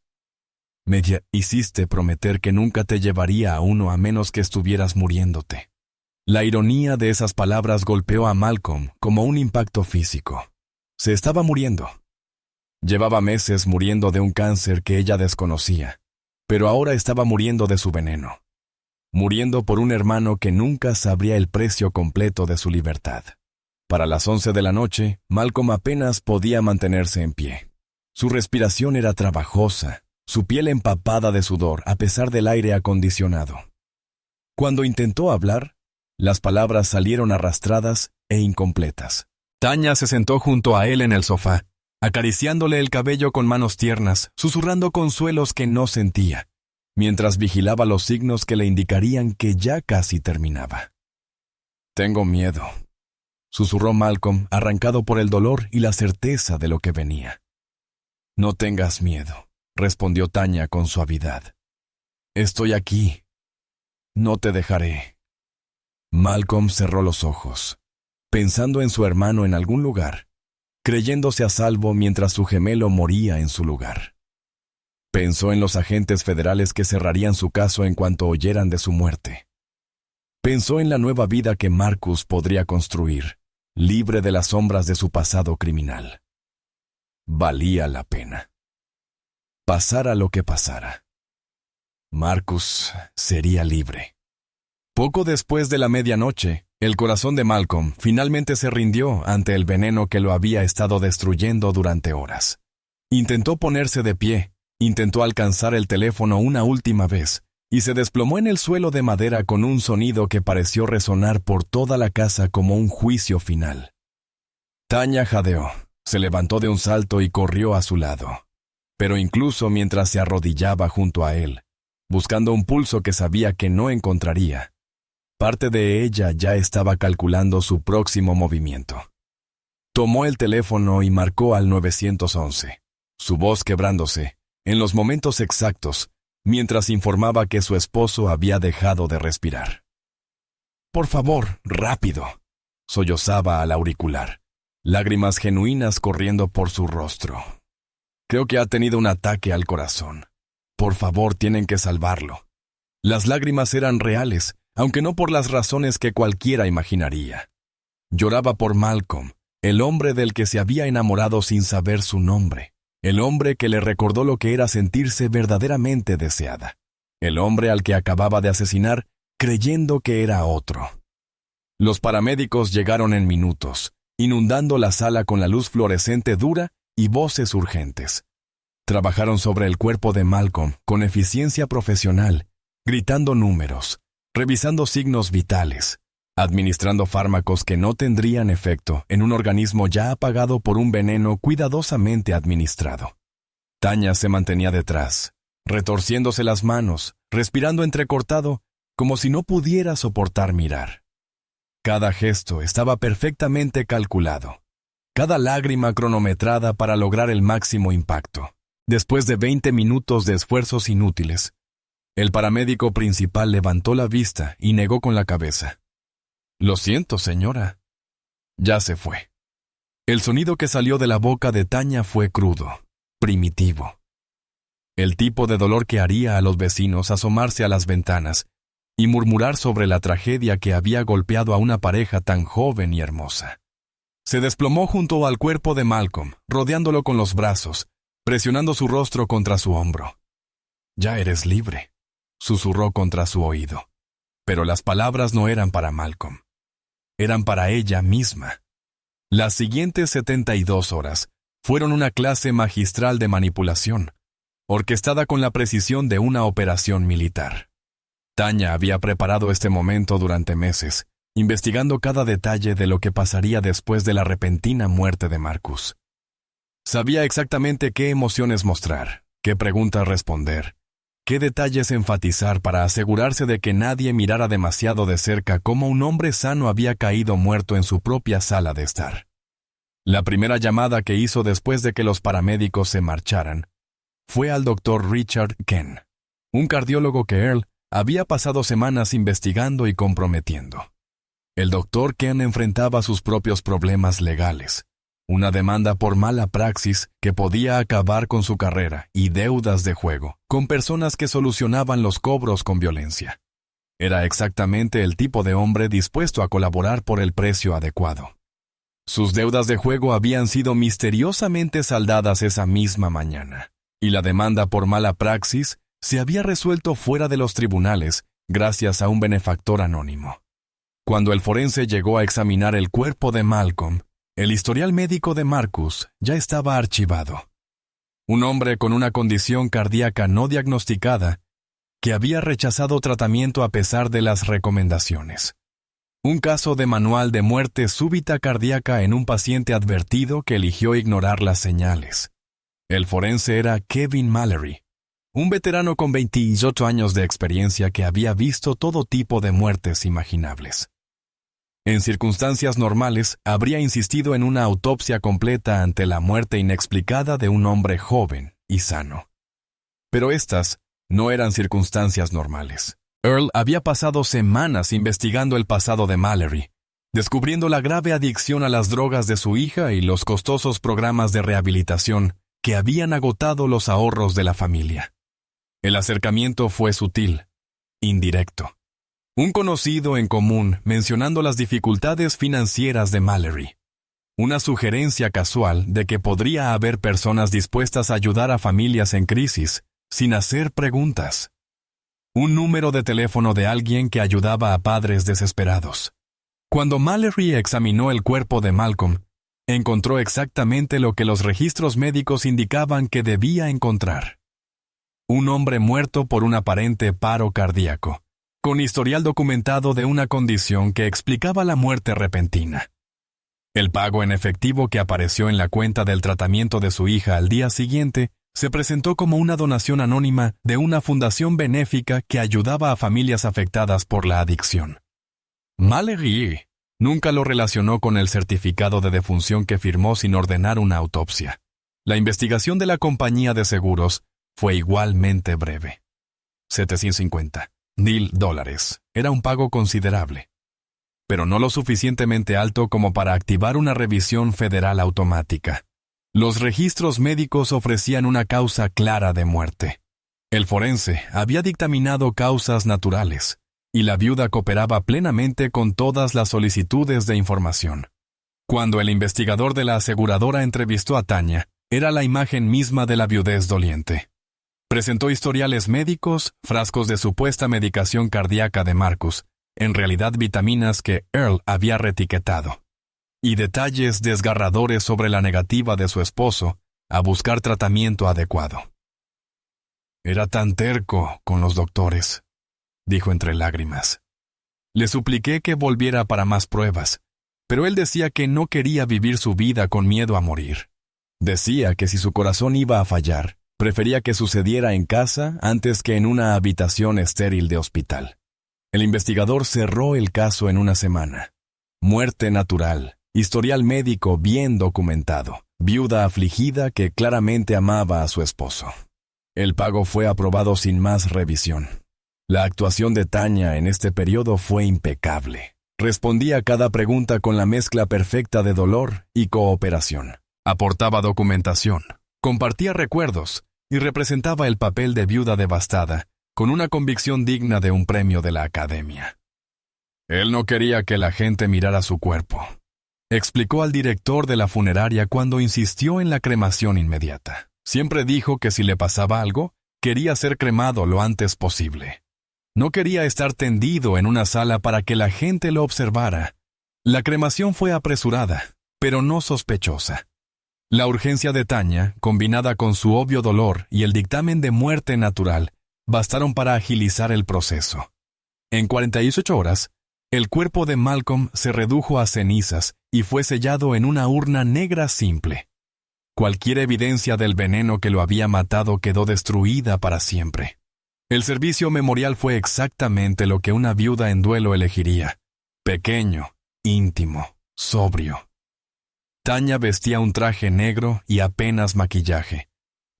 Me hiciste prometer que nunca te llevaría a uno a menos que estuvieras muriéndote». La ironía de esas palabras golpeó a Malcolm como un impacto físico. Se estaba muriendo. Llevaba meses muriendo de un cáncer que ella desconocía, pero ahora estaba muriendo de su veneno. Muriendo por un hermano que nunca sabría el precio completo de su libertad. Para las 11 de la noche, Malcolm apenas podía mantenerse en pie. Su respiración era trabajosa, su piel empapada de sudor a pesar del aire acondicionado. Cuando intentó hablar, las palabras salieron arrastradas e incompletas. Tanya se sentó junto a él en el sofá, acariciándole el cabello con manos tiernas, susurrando consuelos que no sentía, mientras vigilaba los signos que le indicarían que ya casi terminaba. «Tengo miedo», susurró Malcolm, arrancado por el dolor y la certeza de lo que venía. «No tengas miedo», respondió Tanya con suavidad. «Estoy aquí. No te dejaré». Malcolm cerró los ojos, pensando en su hermano en algún lugar, creyéndose a salvo mientras su gemelo moría en su lugar. Pensó en los agentes federales que cerrarían su caso en cuanto oyeran de su muerte. Pensó en la nueva vida que Marcus podría construir, libre de las sombras de su pasado criminal. Valía la pena. Pasara lo que pasara, Marcus sería libre. Poco después de la medianoche, el corazón de Malcolm finalmente se rindió ante el veneno que lo había estado destruyendo durante horas. Intentó ponerse de pie, intentó alcanzar el teléfono una última vez, y se desplomó en el suelo de madera con un sonido que pareció resonar por toda la casa como un juicio final. Tanya jadeó, se levantó de un salto y corrió a su lado. Pero incluso mientras se arrodillaba junto a él, buscando un pulso que sabía que no encontraría, parte de ella ya estaba calculando su próximo movimiento. Tomó el teléfono y marcó al 911, su voz quebrándose, en los momentos exactos, mientras informaba que su esposo había dejado de respirar. «Por favor, rápido», sollozaba al auricular, lágrimas genuinas corriendo por su rostro. «Creo que ha tenido un ataque al corazón. Por favor, tienen que salvarlo». Las lágrimas eran reales, aunque no por las razones que cualquiera imaginaría. Lloraba por Malcolm, el hombre del que se había enamorado sin saber su nombre. El hombre que le recordó lo que era sentirse verdaderamente deseada. El hombre al que acababa de asesinar creyendo que era otro. Los paramédicos llegaron en minutos, inundando la sala con la luz fluorescente dura y voces urgentes. Trabajaron sobre el cuerpo de Malcolm con eficiencia profesional, gritando números, revisando signos vitales, administrando fármacos que no tendrían efecto en un organismo ya apagado por un veneno cuidadosamente administrado. Tanya se mantenía detrás, retorciéndose las manos, respirando entrecortado, como si no pudiera soportar mirar. Cada gesto estaba perfectamente calculado, cada lágrima cronometrada para lograr el máximo impacto. Después de 20 minutos de esfuerzos inútiles, el paramédico principal levantó la vista y negó con la cabeza. «Lo siento, señora». Ya se fue. El sonido que salió de la boca de Tanya fue crudo, primitivo. El tipo de dolor que haría a los vecinos asomarse a las ventanas y murmurar sobre la tragedia que había golpeado a una pareja tan joven y hermosa. Se desplomó junto al cuerpo de Malcolm, rodeándolo con los brazos, presionando su rostro contra su hombro. «Ya eres libre», susurró contra su oído. Pero las palabras no eran para Malcolm. Eran para ella misma. Las siguientes 72 horas fueron una clase magistral de manipulación, orquestada con la precisión de una operación militar. Tanya había preparado este momento durante meses, investigando cada detalle de lo que pasaría después de la repentina muerte de Marcus. Sabía exactamente qué emociones mostrar, qué preguntas responder, qué detalles enfatizar para asegurarse de que nadie mirara demasiado de cerca cómo un hombre sano había caído muerto en su propia sala de estar. La primera llamada que hizo después de que los paramédicos se marcharan fue al doctor Richard Ken, un cardiólogo que Earl había pasado semanas investigando y comprometiendo. El doctor Ken enfrentaba sus propios problemas legales, una demanda por mala praxis que podía acabar con su carrera y deudas de juego, con personas que solucionaban los cobros con violencia. Era exactamente el tipo de hombre dispuesto a colaborar por el precio adecuado. Sus deudas de juego habían sido misteriosamente saldadas esa misma mañana, y la demanda por mala praxis se había resuelto fuera de los tribunales gracias a un benefactor anónimo. Cuando el forense llegó a examinar el cuerpo de Malcolm, el historial médico de Marcus ya estaba archivado. Un hombre con una condición cardíaca no diagnosticada que había rechazado tratamiento a pesar de las recomendaciones. Un caso de manual de muerte súbita cardíaca en un paciente advertido que eligió ignorar las señales. El forense era Kevin Mallory, un veterano con 28 años de experiencia que había visto todo tipo de muertes imaginables. En circunstancias normales, habría insistido en una autopsia completa ante la muerte inexplicada de un hombre joven y sano. Pero estas no eran circunstancias normales. Earl había pasado semanas investigando el pasado de Mallory, descubriendo la grave adicción a las drogas de su hija y los costosos programas de rehabilitación que habían agotado los ahorros de la familia. El acercamiento fue sutil, indirecto. Un conocido en común mencionando las dificultades financieras de Mallory. Una sugerencia casual de que podría haber personas dispuestas a ayudar a familias en crisis sin hacer preguntas. un número de teléfono de alguien que ayudaba a padres desesperados. Cuando Mallory examinó el cuerpo de Malcolm, encontró exactamente lo que los registros médicos indicaban que debía encontrar. Un hombre muerto por un aparente paro cardíaco, con historial documentado de una condición que explicaba la muerte repentina. El pago en efectivo que apareció en la cuenta del tratamiento de su hija al día siguiente se presentó como una donación anónima de una fundación benéfica que ayudaba a familias afectadas por la adicción. Mallory nunca lo relacionó con el certificado de defunción que firmó sin ordenar una autopsia. La investigación de la compañía de seguros fue igualmente breve. $750,000. Era un pago considerable, pero no lo suficientemente alto como para activar una revisión federal automática. Los registros médicos ofrecían una causa clara de muerte. El forense había dictaminado causas naturales, y la viuda cooperaba plenamente con todas las solicitudes de información. Cuando el investigador de la aseguradora entrevistó a Tanya, era la imagen misma de la viudez doliente. Presentó historiales médicos, frascos de supuesta medicación cardíaca de Marcus, en realidad vitaminas que Earl había reetiquetado, y detalles desgarradores sobre la negativa de su esposo a buscar tratamiento adecuado. Era tan terco con los doctores, dijo entre lágrimas. Le supliqué que volviera para más pruebas, pero él decía que no quería vivir su vida con miedo a morir. Decía que si su corazón iba a fallar, prefería que sucediera en casa antes que en una habitación estéril de hospital. El investigador cerró el caso en una semana. Muerte natural, historial médico bien documentado, viuda afligida que claramente amaba a su esposo. El pago fue aprobado sin más revisión. La actuación de Tanya en este periodo fue impecable. Respondía a cada pregunta con la mezcla perfecta de dolor y cooperación. Aportaba documentación, compartía recuerdos y representaba el papel de viuda devastada, con una convicción digna de un premio de la Academia. Él no quería que la gente mirara su cuerpo, explicó al director de la funeraria cuando insistió en la cremación inmediata. Siempre dijo que si le pasaba algo, quería ser cremado lo antes posible. No quería estar tendido en una sala para que la gente lo observara. La cremación fue apresurada, pero no sospechosa. La urgencia de Tanya, combinada con su obvio dolor y el dictamen de muerte natural, bastaron para agilizar el proceso. En 48 horas, el cuerpo de Malcolm se redujo a cenizas y fue sellado en una urna negra simple. Cualquier evidencia del veneno que lo había matado quedó destruida para siempre. El servicio memorial fue exactamente lo que una viuda en duelo elegiría: pequeño, íntimo, sobrio. Tanya vestía un traje negro y apenas maquillaje,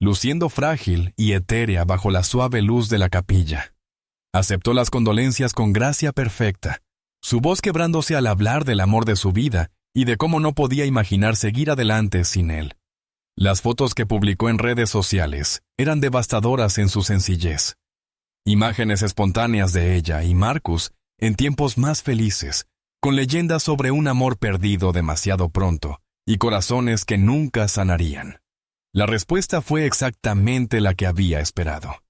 luciendo frágil y etérea bajo la suave luz de la capilla. Aceptó las condolencias con gracia perfecta, su voz quebrándose al hablar del amor de su vida y de cómo no podía imaginar seguir adelante sin él. Las fotos que publicó en redes sociales eran devastadoras en su sencillez. Imágenes espontáneas de ella y Marcus en tiempos más felices, con leyendas sobre un amor perdido demasiado pronto y corazones que nunca sanarían. La respuesta fue exactamente la que había esperado.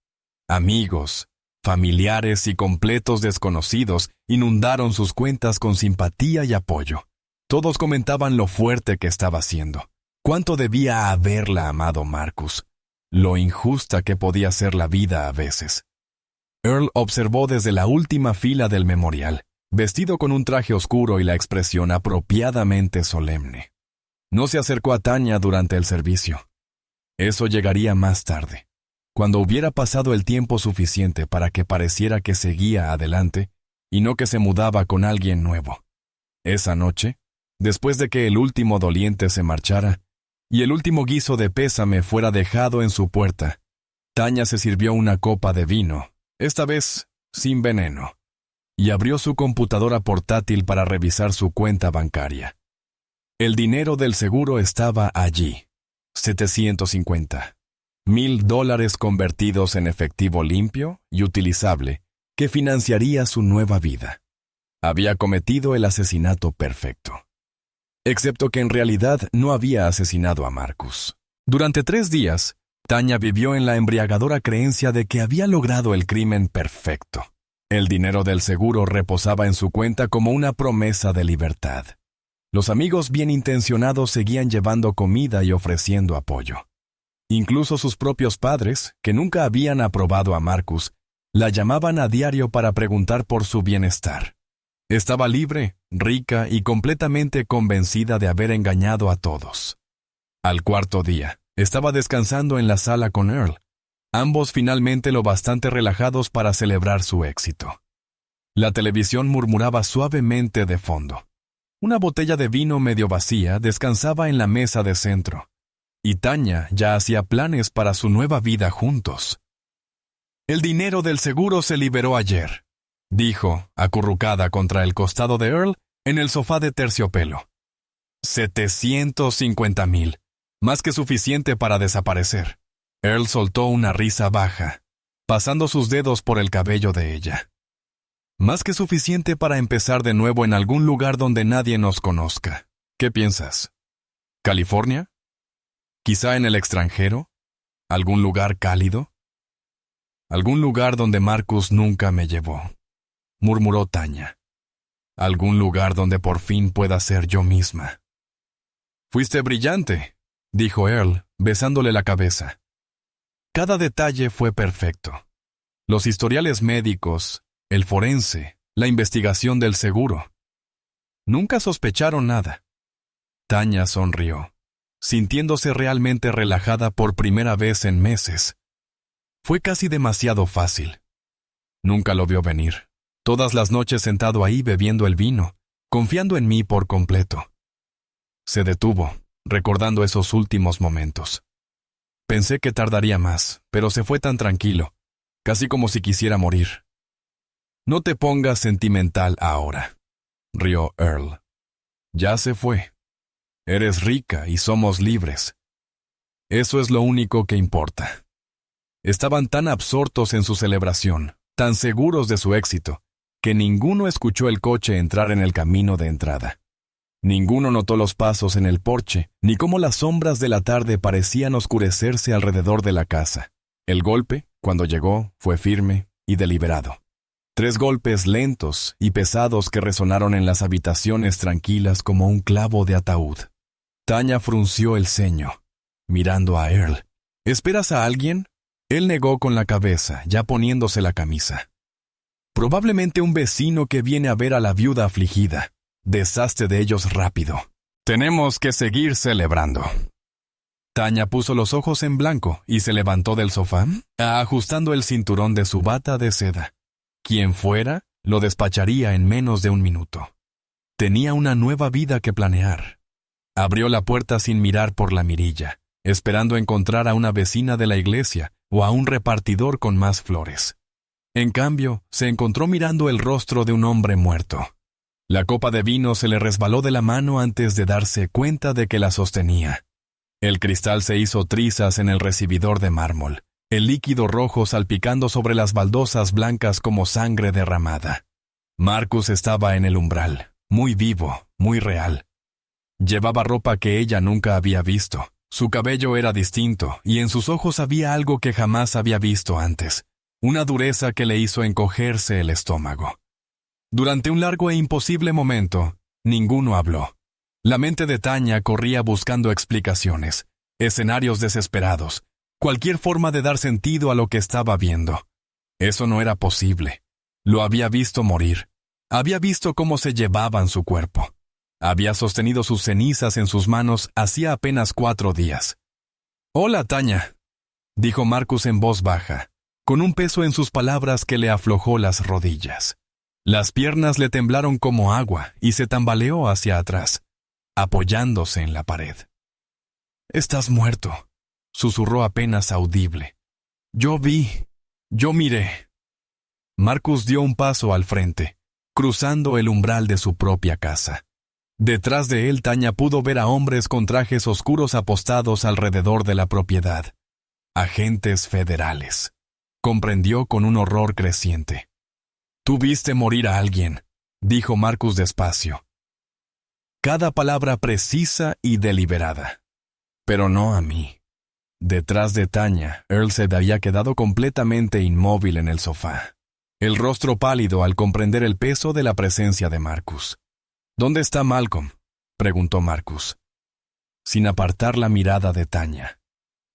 Amigos, familiares y completos desconocidos inundaron sus cuentas con simpatía y apoyo. Todos comentaban lo fuerte que estaba siendo, cuánto debía haberla amado Marcus, lo injusta que podía ser la vida a veces. Earl observó desde la última fila del memorial, vestido con un traje oscuro y la expresión apropiadamente solemne. No se acercó a Tanya durante el servicio. Eso llegaría más tarde, cuando hubiera pasado el tiempo suficiente para que pareciera que seguía adelante y no que se mudaba con alguien nuevo. Esa noche, después de que el último doliente se marchara y el último guiso de pésame fuera dejado en su puerta, Tanya se sirvió una copa de vino, esta vez sin veneno, y abrió su computadora portátil para revisar su cuenta bancaria. El dinero del seguro estaba allí, $750,000 convertidos en efectivo limpio y utilizable, que financiaría su nueva vida. Había cometido el asesinato perfecto. Excepto que en realidad no había asesinado a Marcus. Durante 3 días, Tanya vivió en la embriagadora creencia de que había logrado el crimen perfecto. El dinero del seguro reposaba en su cuenta como una promesa de libertad. Los amigos bien intencionados seguían llevando comida y ofreciendo apoyo. Incluso sus propios padres, que nunca habían aprobado a Marcus, la llamaban a diario para preguntar por su bienestar. Estaba libre, rica y completamente convencida de haber engañado a todos. Al cuarto día, estaba descansando en la sala con Earl, ambos finalmente lo bastante relajados para celebrar su éxito. La televisión murmuraba suavemente de fondo. Una botella de vino medio vacía descansaba en la mesa de centro, y Tanya ya hacía planes para su nueva vida juntos. «El dinero del seguro se liberó ayer», dijo, acurrucada contra el costado de Earl en el sofá de terciopelo. 750,000, más que suficiente para desaparecer. Earl soltó una risa baja, pasando sus dedos por el cabello de ella. Más que suficiente para empezar de nuevo en algún lugar donde nadie nos conozca. ¿Qué piensas? ¿California? ¿Quizá en el extranjero? ¿Algún lugar cálido? Algún lugar donde Marcus nunca me llevó, murmuró Tanya. Algún lugar donde por fin pueda ser yo misma. Fuiste brillante, dijo Earl, besándole la cabeza. Cada detalle fue perfecto. Los historiales médicos, el forense, la investigación del seguro. Nunca sospecharon nada. Tanya sonrió, sintiéndose realmente relajada por primera vez en meses. Fue casi demasiado fácil. Nunca lo vio venir. Todas las noches sentado ahí bebiendo el vino, confiando en mí por completo. Se detuvo, recordando esos últimos momentos. Pensé que tardaría más, pero se fue tan tranquilo, casi como si quisiera morir. No te pongas sentimental ahora, rió Earl. Ya se fue. Eres rica y somos libres. Eso es lo único que importa. Estaban tan absortos en su celebración, tan seguros de su éxito, que ninguno escuchó el coche entrar en el camino de entrada. Ninguno notó los pasos en el porche, ni cómo las sombras de la tarde parecían oscurecerse alrededor de la casa. El golpe, cuando llegó, fue firme y deliberado. 3 golpes lentos y pesados que resonaron en las habitaciones tranquilas como un clavo de ataúd. Tanya frunció el ceño, mirando a Earl. ¿Esperas a alguien? Él negó con la cabeza, ya poniéndose la camisa. Probablemente un vecino que viene a ver a la viuda afligida. Deshazte de ellos rápido. Tenemos que seguir celebrando. Tanya puso los ojos en blanco y se levantó del sofá, ajustando el cinturón de su bata de seda. Quien fuera, lo despacharía en menos de un minuto. Tenía una nueva vida que planear. Abrió la puerta sin mirar por la mirilla, esperando encontrar a una vecina de la iglesia o a un repartidor con más flores. En cambio, se encontró mirando el rostro de un hombre muerto. La copa de vino se le resbaló de la mano antes de darse cuenta de que la sostenía. El cristal se hizo trizas en el recibidor de mármol, el líquido rojo salpicando sobre las baldosas blancas como sangre derramada. Marcus estaba en el umbral, muy vivo, muy real. Llevaba ropa que ella nunca había visto. Su cabello era distinto, y en sus ojos había algo que jamás había visto antes, una dureza que le hizo encogerse el estómago. Durante un largo e imposible momento, ninguno habló. La mente de Tanya corría buscando explicaciones, escenarios desesperados, cualquier forma de dar sentido a lo que estaba viendo. Eso no era posible. Lo había visto morir. Había visto cómo se llevaban su cuerpo. Había sostenido sus cenizas en sus manos hacía apenas 4 días. «Hola, Tanya», dijo Marcus en voz baja, con un peso en sus palabras que le aflojó las rodillas. Las piernas le temblaron como agua y se tambaleó hacia atrás, apoyándose en la pared. «Estás muerto», susurró apenas audible. «Yo vi, yo miré». Marcus dio un paso al frente, cruzando el umbral de su propia casa. Detrás de él, Tanya pudo ver a hombres con trajes oscuros apostados alrededor de la propiedad. Agentes federales. Comprendió con un horror creciente. «Tú viste morir a alguien», dijo Marcus despacio. Cada palabra precisa y deliberada. «Pero no a mí. Detrás de Tanya, Earl se había quedado completamente inmóvil en el sofá, el rostro pálido al comprender el peso de la presencia de Marcus. «¿Dónde está Malcolm?», preguntó Marcus, sin apartar la mirada de Tanya.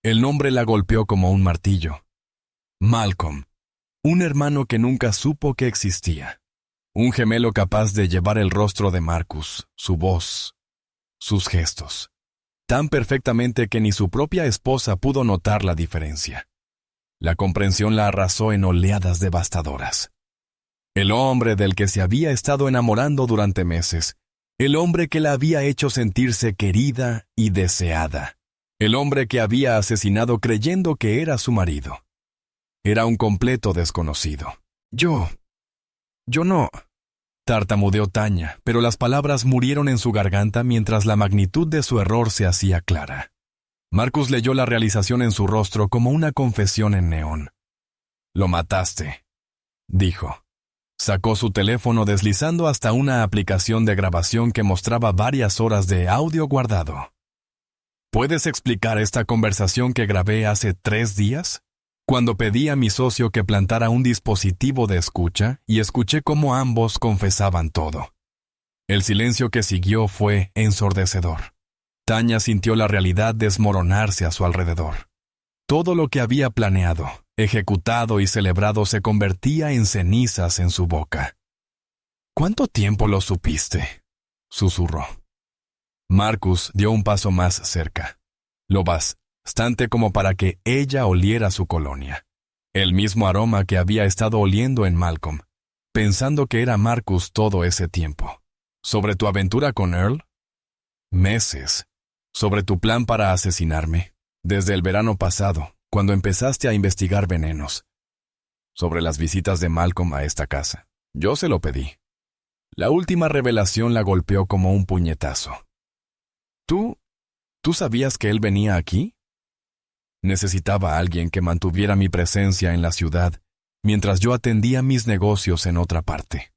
El nombre la golpeó como un martillo. Malcolm, un hermano que nunca supo que existía. Un gemelo capaz de llevar el rostro de Marcus, su voz, sus gestos, tan perfectamente que ni su propia esposa pudo notar la diferencia. La comprensión la arrasó en oleadas devastadoras. El hombre del que se había estado enamorando durante meses, el hombre que la había hecho sentirse querida y deseada, el hombre que había asesinado creyendo que era su marido. Era un completo desconocido. Yo no, tartamudeó Tanya, pero las palabras murieron en su garganta mientras la magnitud de su error se hacía clara. Marcus leyó la realización en su rostro como una confesión en neón. «Lo mataste», dijo. Sacó su teléfono deslizando hasta una aplicación de grabación que mostraba varias horas de audio guardado. «¿Puedes explicar esta conversación que grabé hace 3 días?» Cuando pedí a mi socio que plantara un dispositivo de escucha y escuché cómo ambos confesaban todo. El silencio que siguió fue ensordecedor. Tanya sintió la realidad desmoronarse a su alrededor. Todo lo que había planeado, ejecutado y celebrado se convertía en cenizas en su boca. «¿Cuánto tiempo lo supiste?», susurró. Marcus dio un paso más cerca. Lo bastante como para que ella oliera su colonia. El mismo aroma que había estado oliendo en Malcolm, pensando que era Marcus todo ese tiempo. «¿Sobre tu aventura con Earl?» «Meses. Sobre tu plan para asesinarme. Desde el verano pasado, cuando empezaste a investigar venenos. Sobre las visitas de Malcolm a esta casa. Yo se lo pedí». La última revelación la golpeó como un puñetazo. ¿Tú sabías que él venía aquí?» Necesitaba a alguien que mantuviera mi presencia en la ciudad, mientras yo atendía mis negocios en otra parte.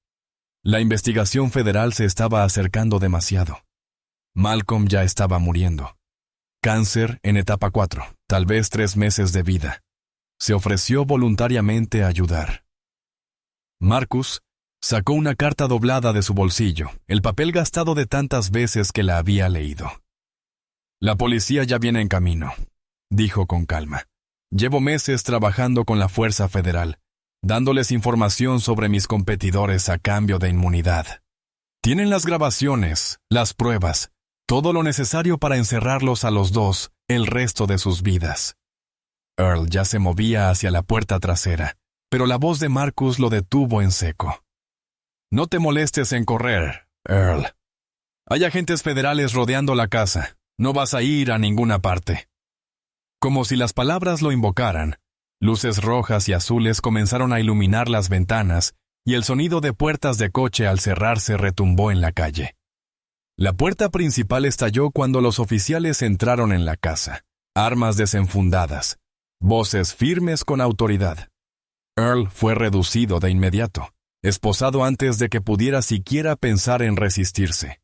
La investigación federal se estaba acercando demasiado. Malcolm ya estaba muriendo. Cáncer en etapa 4, tal vez 3 meses de vida. Se ofreció voluntariamente a ayudar. Marcus sacó una carta doblada de su bolsillo, el papel gastado de tantas veces que la había leído. «La policía ya viene en camino», dijo con calma. «Llevo meses trabajando con la Fuerza Federal, dándoles información sobre mis competidores a cambio de inmunidad. Tienen las grabaciones, las pruebas, todo lo necesario para encerrarlos a los dos el resto de sus vidas». Earl ya se movía hacia la puerta trasera, pero la voz de Marcus lo detuvo en seco. «No te molestes en correr, Earl. Hay agentes federales rodeando la casa. No vas a ir a ninguna parte». Como si las palabras lo invocaran, luces rojas y azules comenzaron a iluminar las ventanas y el sonido de puertas de coche al cerrarse retumbó en la calle. La puerta principal estalló cuando los oficiales entraron en la casa, armas desenfundadas, voces firmes con autoridad. Earl fue reducido de inmediato, esposado antes de que pudiera siquiera pensar en resistirse.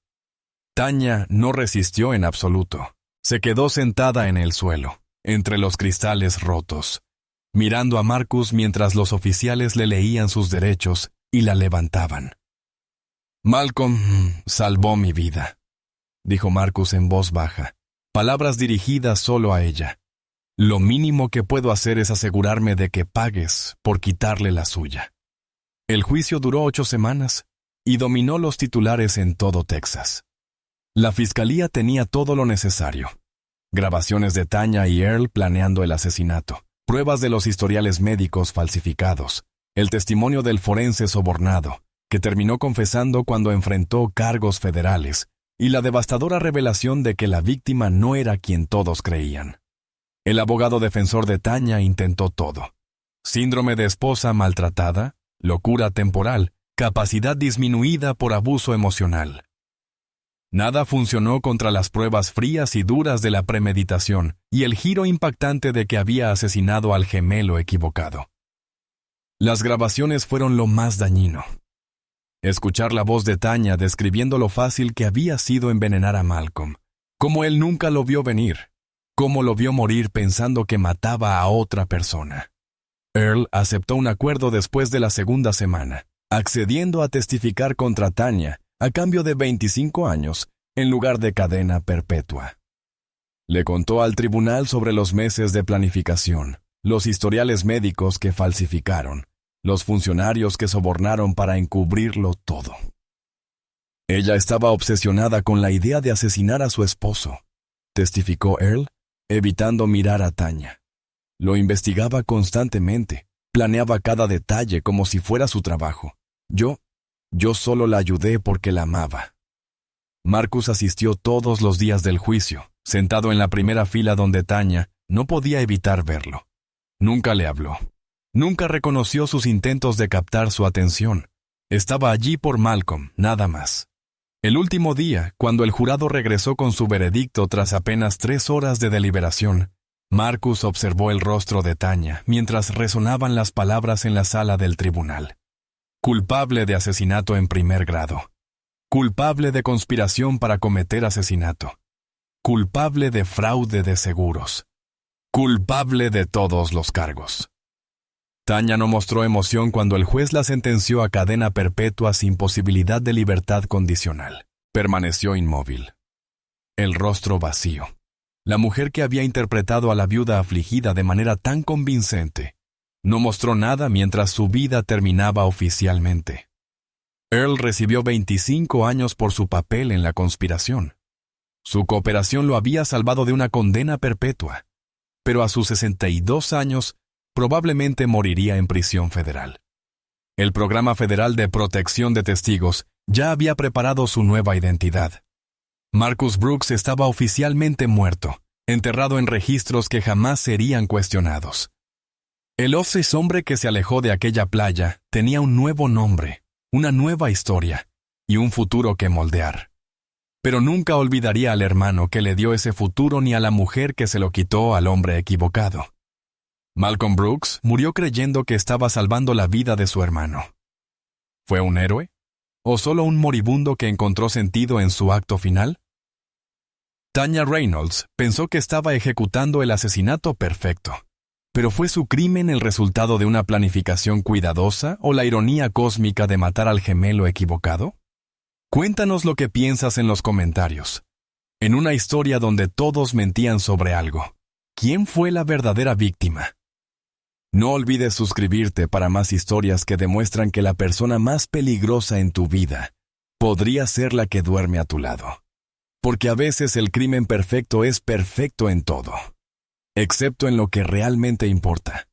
Tanya no resistió en absoluto. Se quedó sentada en el suelo, entre los cristales rotos, mirando a Marcus mientras los oficiales le leían sus derechos y la levantaban. «Malcolm salvó mi vida», dijo Marcus en voz baja, palabras dirigidas solo a ella. «Lo mínimo que puedo hacer es asegurarme de que pagues por quitarle la suya». El juicio duró 8 semanas y dominó los titulares en todo Texas. La fiscalía tenía todo lo necesario. Grabaciones de Tanya y Earl planeando el asesinato, pruebas de los historiales médicos falsificados, el testimonio del forense sobornado, que terminó confesando cuando enfrentó cargos federales, y la devastadora revelación de que la víctima no era quien todos creían. El abogado defensor de Tanya intentó todo. Síndrome de esposa maltratada, locura temporal, capacidad disminuida por abuso emocional. Nada funcionó contra las pruebas frías y duras de la premeditación y el giro impactante de que había asesinado al gemelo equivocado. Las grabaciones fueron lo más dañino. Escuchar la voz de Tanya describiendo lo fácil que había sido envenenar a Malcolm, como él nunca lo vio venir, cómo lo vio morir pensando que mataba a otra persona. Earl aceptó un acuerdo después de la segunda semana, accediendo a testificar contra Tanya a cambio de 25 años en lugar de cadena perpetua. Le contó al tribunal sobre los meses de planificación, los historiales médicos que falsificaron, los funcionarios que sobornaron para encubrirlo todo. Ella estaba obsesionada con la idea de asesinar a su esposo, testificó Earl, evitando mirar a Tanya. Lo investigaba constantemente, planeaba cada detalle como si fuera su trabajo. Yo solo la ayudé porque la amaba. Marcus asistió todos los días del juicio, sentado en la primera fila donde Tanya no podía evitar verlo. Nunca le habló. Nunca reconoció sus intentos de captar su atención. Estaba allí por Malcolm, nada más. El último día, cuando el jurado regresó con su veredicto tras apenas 3 horas de deliberación, Marcus observó el rostro de Tanya mientras resonaban las palabras en la sala del tribunal. Culpable de asesinato en primer grado. Culpable de conspiración para cometer asesinato. Culpable de fraude de seguros. Culpable de todos los cargos. Tanya no mostró emoción cuando el juez la sentenció a cadena perpetua sin posibilidad de libertad condicional. Permaneció inmóvil. El rostro vacío. La mujer que había interpretado a la viuda afligida de manera tan convincente no mostró nada mientras su vida terminaba oficialmente. Earl recibió 25 años por su papel en la conspiración. Su cooperación lo había salvado de una condena perpetua, pero a sus 62 años probablemente moriría en prisión federal. El Programa Federal de Protección de Testigos ya había preparado su nueva identidad. Marcus Brooks estaba oficialmente muerto, enterrado en registros que jamás serían cuestionados. El Osage hombre que se alejó de aquella playa tenía un nuevo nombre, una nueva historia y un futuro que moldear. Pero nunca olvidaría al hermano que le dio ese futuro ni a la mujer que se lo quitó al hombre equivocado. Malcolm Brooks murió creyendo que estaba salvando la vida de su hermano. ¿Fue un héroe? ¿O solo un moribundo que encontró sentido en su acto final? Tanya Reynolds pensó que estaba ejecutando el asesinato perfecto. ¿Pero fue su crimen el resultado de una planificación cuidadosa o la ironía cósmica de matar al gemelo equivocado? Cuéntanos lo que piensas en los comentarios. En una historia donde todos mentían sobre algo, ¿quién fue la verdadera víctima? No olvides suscribirte para más historias que demuestran que la persona más peligrosa en tu vida podría ser la que duerme a tu lado. Porque a veces el crimen perfecto es perfecto en todo, excepto en lo que realmente importa.